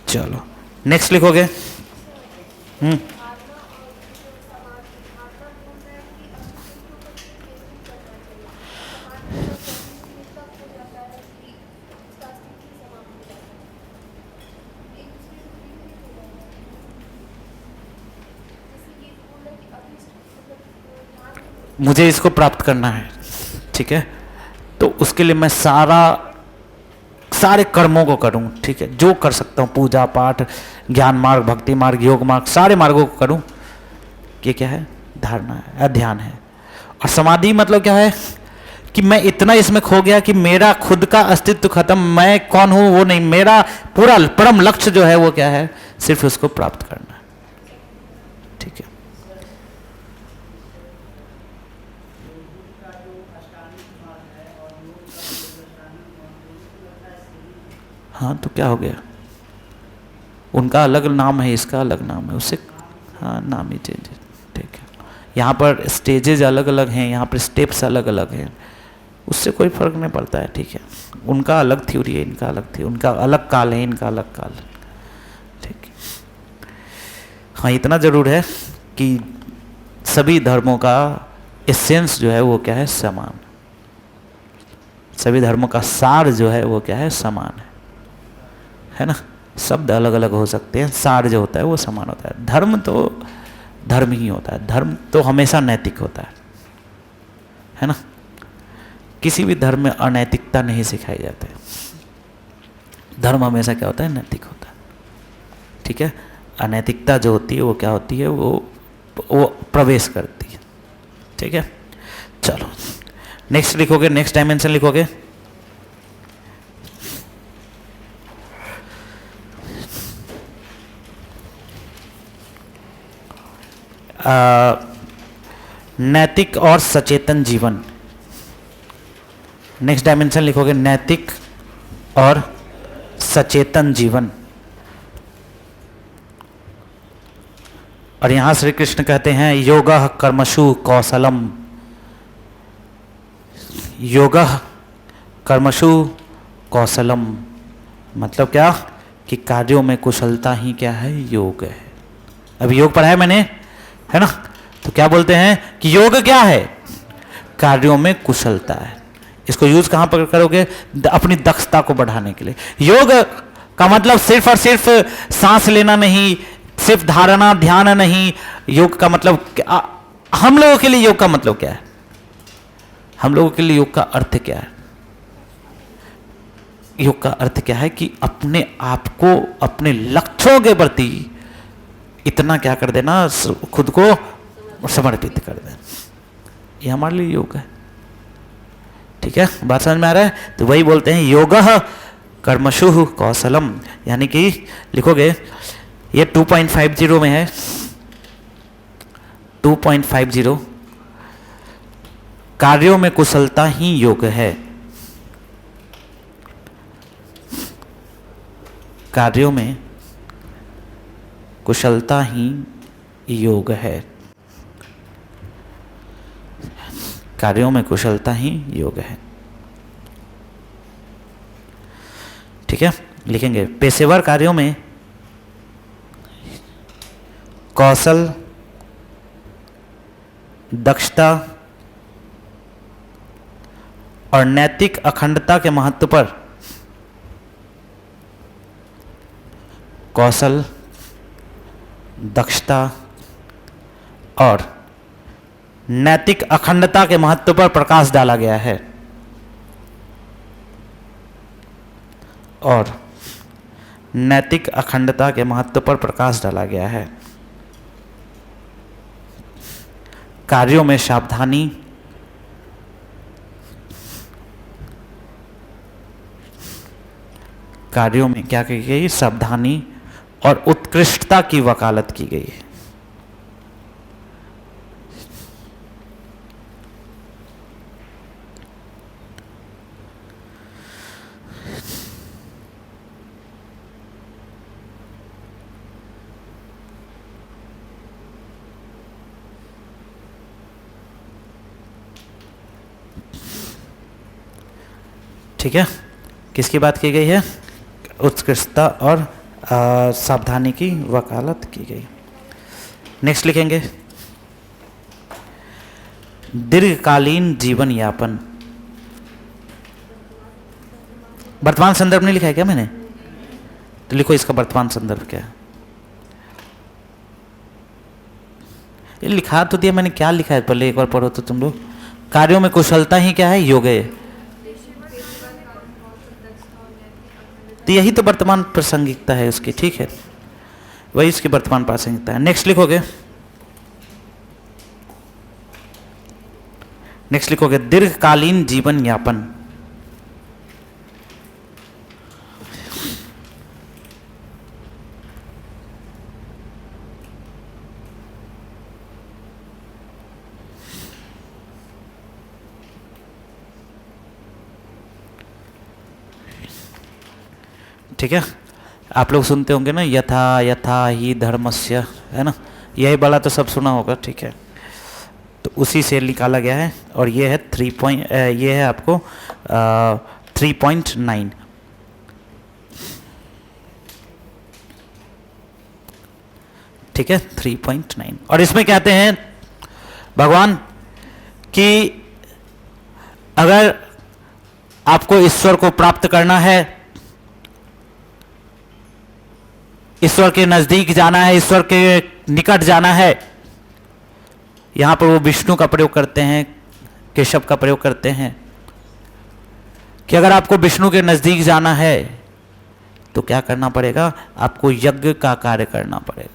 चलो नेक्स्ट लिखोगे। मुझे इसको प्राप्त करना है, ठीक है। तो उसके लिए मैं सारे कर्मों को करूं, ठीक है, जो कर सकता हूं, पूजा पाठ, ज्ञान मार्ग, भक्ति मार्ग, योग मार्ग, सारे मार्गों को करूं। ये क्या है? धारणा है, ध्यान है। और समाधि मतलब क्या है? कि मैं इतना इसमें खो गया कि मेरा खुद का अस्तित्व खत्म, मैं कौन हूं वो नहीं, मेरा पूरा परम लक्ष्य जो है वो क्या है? सिर्फ उसको प्राप्त करना है, ठीक है। हाँ तो क्या हो गया? उनका अलग नाम है, इसका अलग नाम है, उससे हाँ नाम ही चेंज है, ठीक है। यहाँ पर स्टेजेज अलग अलग हैं, यहाँ पर स्टेप्स अलग अलग हैं, उससे कोई फर्क नहीं पड़ता है, ठीक है। उनका अलग थ्योरी है, इनका अलग थ्योरी, उनका अलग काल है, इनका अलग काल है, ठीक है। हाँ, इतना जरूर है कि सभी धर्मों का एसेंस जो है वो क्या है, समान। सभी धर्मों का सार जो है वो क्या है, समान है ना। शब्द अलग अलग हो सकते हैं, सार जो होता है वो समान होता है। धर्म तो धर्म ही होता है, धर्म तो हमेशा नैतिक होता है ना। किसी भी धर्म में अनैतिकता नहीं सिखाई जाती। धर्म हमेशा क्या होता है, नैतिक होता है। ठीक है, अनैतिकता जो होती है वो क्या होती है, वो प्रवेश करती है। ठीक है, चलो नेक्स्ट लिखोगे, नेक्स्ट डायमेंशन लिखोगे। नैतिक और सचेतन जीवन। नेक्स्ट डायमेंशन लिखोगे, नैतिक और सचेतन जीवन। और यहां श्री कृष्ण कहते हैं योगः कर्मसु कौशलम। योगः कर्मसु कौशलम मतलब क्या, कि कार्यों में कुशलता ही क्या है, योग है। अभी योग पढ़ा है मैंने, है ना। तो क्या बोलते हैं कि योग क्या है, कार्यों में कुशलता है। इसको यूज कहां पर करोगे, अपनी दक्षता को बढ़ाने के लिए। योग का मतलब सिर्फ और सिर्फ सांस लेना नहीं, सिर्फ धारणा ध्यान नहीं। योग का मतलब हम लोगों के लिए योग का मतलब क्या है, हम लोगों के लिए योग का अर्थ क्या है। योग का अर्थ क्या है कि अपने आप को अपने लक्ष्यों के प्रति इतना क्या कर देना, खुद को समर्पित कर देना। ये हमारे लिए योग है। ठीक है, बात समझ में आ रहा है। तो वही बोलते हैं योगः कर्मसु कौशलम, यानी कि लिखोगे ये 2.50 में है, 2.50 कार्यों में कुशलता ही योग है। कार्यों में कुशलता ही योग है। कार्यों में कुशलता ही योग है। ठीक है, लिखेंगे पेशेवर कार्यों में कौशल, दक्षता और नैतिक अखंडता के महत्व पर कौशल, दक्षता और नैतिक अखंडता के महत्व पर प्रकाश डाला गया है। और नैतिक अखंडता के महत्व पर प्रकाश डाला गया है। कार्यों में सावधानी, कार्यों में क्या की गई, सावधानी और उत्कृष्टता की वकालत की गई है। ठीक है, किसकी बात की गई है, उत्कृष्टता और सावधानी की वकालत की गई। नेक्स्ट लिखेंगे दीर्घकालीन जीवन यापन। वर्तमान संदर्भ नहीं लिखा है क्या मैंने, तो लिखो इसका वर्तमान संदर्भ क्या है। ये लिखा तो दिया मैंने, क्या लिखा है पहले एक बार पढ़ो तो तुम लोग। कार्यों में कुशलता ही क्या है, योग है। तो यही तो वर्तमान प्रासंगिकता है उसकी। ठीक है, वही इसकी वर्तमान प्रासंगिकता है। नेक्स्ट लिखोगे, नेक्स्ट लिखोगे दीर्घकालीन जीवन यापन। ठीक है, आप लोग सुनते होंगे ना, यथा यथा ही धर्मस्य, है ना। यही वाला तो सब सुना होगा। ठीक है, तो उसी से निकाला गया है। और ये है 3 ये है आपको 3.9। ठीक है, 3.9। और इसमें कहते हैं भगवान कि अगर आपको ईश्वर को प्राप्त करना है, ईश्वर के नजदीक जाना है, ईश्वर के निकट जाना है, यहां पर वो विष्णु का प्रयोग करते हैं, केशव का प्रयोग करते हैं कि अगर आपको विष्णु के नजदीक जाना है तो क्या करना पड़ेगा, आपको यज्ञ का कार्य करना पड़ेगा।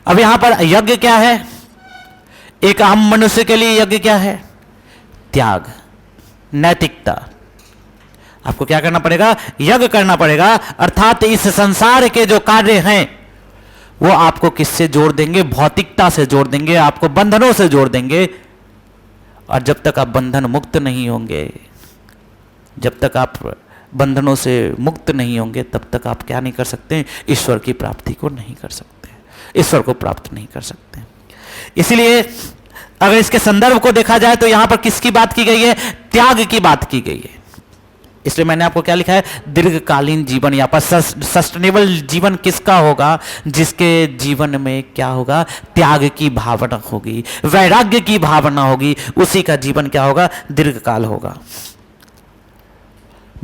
अब यहां पर यज्ञ क्या है, एक आम मनुष्य के लिए यज्ञ क्या है, त्याग, नैतिकता। आपको क्या करना पड़ेगा, यज्ञ करना पड़ेगा, अर्थात इस संसार के जो कार्य हैं वो आपको किससे जोड़ देंगे, भौतिकता से जोड़ देंगे, आपको बंधनों से जोड़ देंगे। और जब तक आप बंधन मुक्त नहीं होंगे, जब तक आप बंधनों से मुक्त नहीं होंगे, तब तक आप क्या नहीं कर सकते, ईश्वर की प्राप्ति को नहीं कर सकते, ईश्वर को प्राप्त नहीं कर सकते। इसलिए अगर इसके संदर्भ को देखा जाए तो यहां पर किसकी बात की गई है, त्याग की बात की गई है। इसलिए मैंने आपको क्या लिखा है, दीर्घकालीन जीवन, यहां पर सस्टेनेबल जीवन किसका होगा, जिसके जीवन में क्या होगा, त्याग की भावना होगी, वैराग्य की भावना होगी, उसी का जीवन क्या होगा, दीर्घकाल होगा।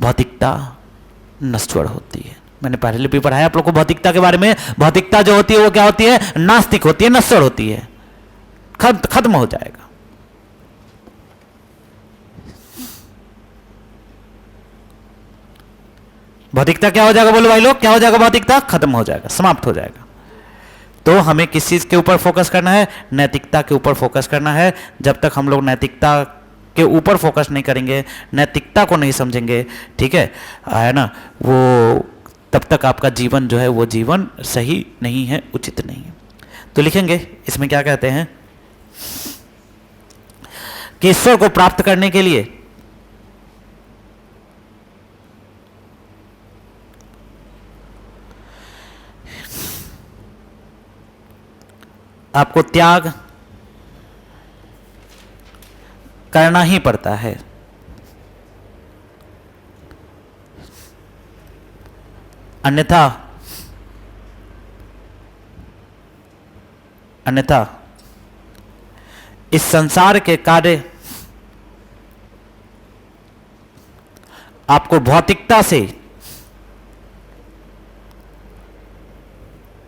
भौतिकता नश्वर होती है, मैंने पहले भी पढ़ाया आप लोग को भौतिकता के बारे में। भौतिकता जो होती है वो क्या होती है, नास्तिक होती है, नश्वर होती है, खत्म हो जाएगा। भौतिकता क्या हो जाएगा, बोलो भाई लोग, क्या हो जाएगा, भौतिकता खत्म हो जाएगा, समाप्त हो जाएगा। तो हमें किस चीज के ऊपर फोकस करना है, नैतिकता के ऊपर फोकस करना है। जब तक हम लोग नैतिकता के ऊपर फोकस नहीं करेंगे, नैतिकता को नहीं समझेंगे, ठीक है ना, वो तब तक आपका जीवन जो है वो जीवन सही नहीं है, उचित नहीं है। तो लिखेंगे इसमें क्या कहते हैं कि ईश्वर को प्राप्त करने के लिए आपको त्याग करना ही पड़ता है। अन्यथा इस संसार के कार्य आपको भौतिकता से,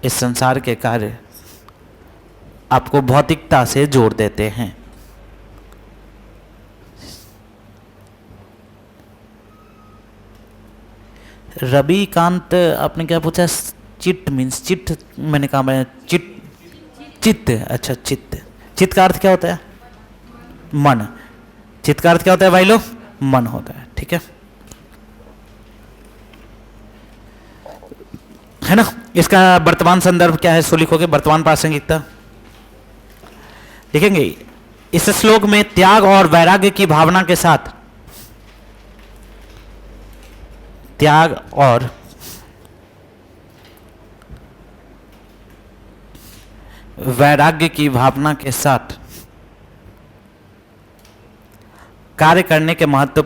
इस संसार के कार्य आपको भौतिकता से जोड़ देते हैं। रविकांत आपने क्या पूछा, चित्त मीन्स चित्त, मैंने कहा मैं चित्त, अच्छा चित्त का अर्थ क्या होता है, मन। चित्त का अर्थ क्या होता है भाई लोग, मन होता है, ठीक है ना। इसका वर्तमान संदर्भ क्या है, सो लिखोगे वर्तमान प्रासंगिकता, लिखेंगे इस श्लोक में त्याग और वैराग्य की भावना के साथ, त्याग और वैराग्य की भावना के साथ कार्य करने के महत्व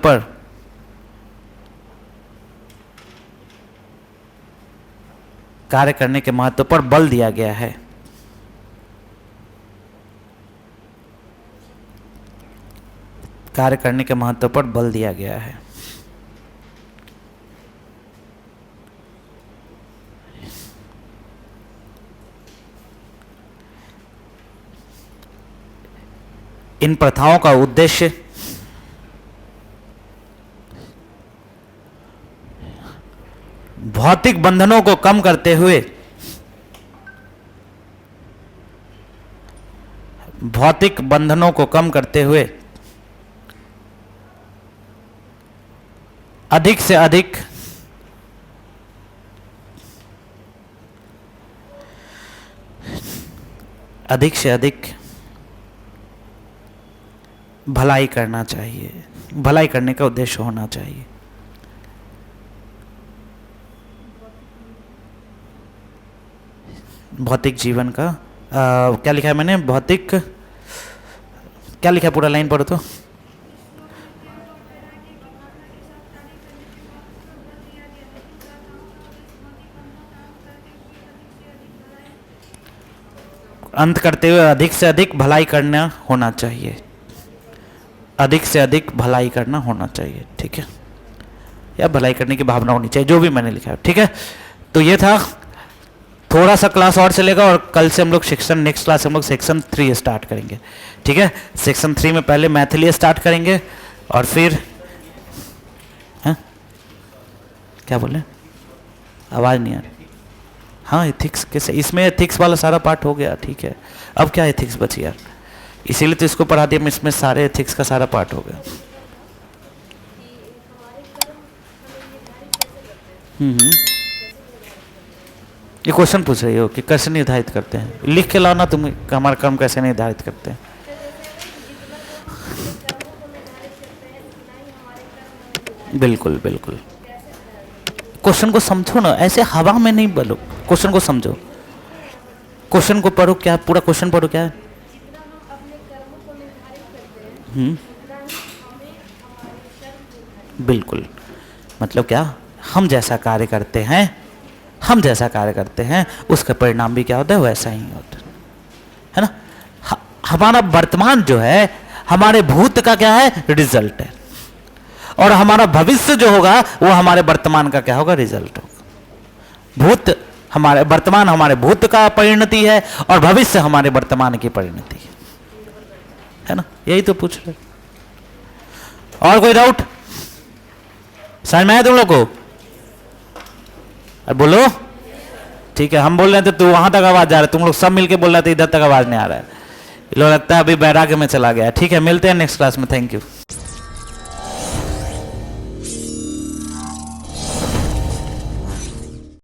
पर बल दिया गया है। कार्य करने के महत्व पर बल दिया गया है। इन प्रथाओं का उद्देश्य भौतिक बंधनों को कम करते हुए अधिक से अधिक भलाई करना चाहिए, भलाई करने का उद्देश्य होना चाहिए। भौतिक जीवन का क्या लिखा है मैंने, भौतिक क्या लिखा है, पूरा लाइन पढ़ो तो। अंत करते हुए अधिक से अधिक भलाई करना होना चाहिए, अधिक से अधिक भलाई करना होना चाहिए, ठीक है, या भलाई करने की भावना होनी चाहिए, जो भी मैंने लिखा है, ठीक है। तो ये था, थोड़ा सा क्लास और चलेगा और कल से हम लोग सेक्शन, नेक्स्ट क्लास हम लोग सेक्शन 3 स्टार्ट करेंगे, ठीक है। सेक्शन 3 में पहले मैथिली स्टार्ट करेंगे और फिर क्या बोले, आवाज़ नहीं आ रही। हाँ, एथिक्स कैसे, इसमें एथिक्स वाला सारा पार्ट हो गया, ठीक है। अब क्या एथिक्स बची यार, इसीलिए तो इसको पढ़ा दिया मैं, इसमें सारे एथिक्स का सारा पार्ट हो गया। ये क्वेश्चन पूछ रही हो कि कैसे निर्धारित करते हैं, लिख के लाना तुम, हमारा कर्म कैसे निर्धारित करते हैं। बिल्कुल बिल्कुल, क्वेश्चन को समझो ना, ऐसे हवा में नहीं बोलो, क्वेश्चन को समझो, क्वेश्चन को पढ़ो, क्या पूरा क्वेश्चन पढ़ो, क्या है। बिल्कुल, मतलब क्या, हम जैसा कार्य करते हैं, हम जैसा कार्य करते हैं उसका परिणाम भी क्या होता है, वैसा ही होता है ना। हमारा वर्तमान जो है हमारे भूत का क्या है, रिजल्ट है, और हमारा भविष्य जो होगा वो हमारे वर्तमान का क्या होगा, रिजल्ट होगा। भूत हमारे, वर्तमान हमारे भूत का परिणति है और भविष्य हमारे वर्तमान की परिणति है ना, यही तो पूछ रहे। और कोई डाउट, समझ में आया तुम लोग को, बोलो, ठीक है। हम बोल रहे थे तो वहां तक आवाज जा रहा है, तुम लोग सब मिलके बोल रहे थे इधर तक आवाज नहीं आ रहा है, ये लोग लगता है अभी बैराग में चला गया, ठीक है। मिलते हैं नेक्स्ट क्लास में, थैंक यू।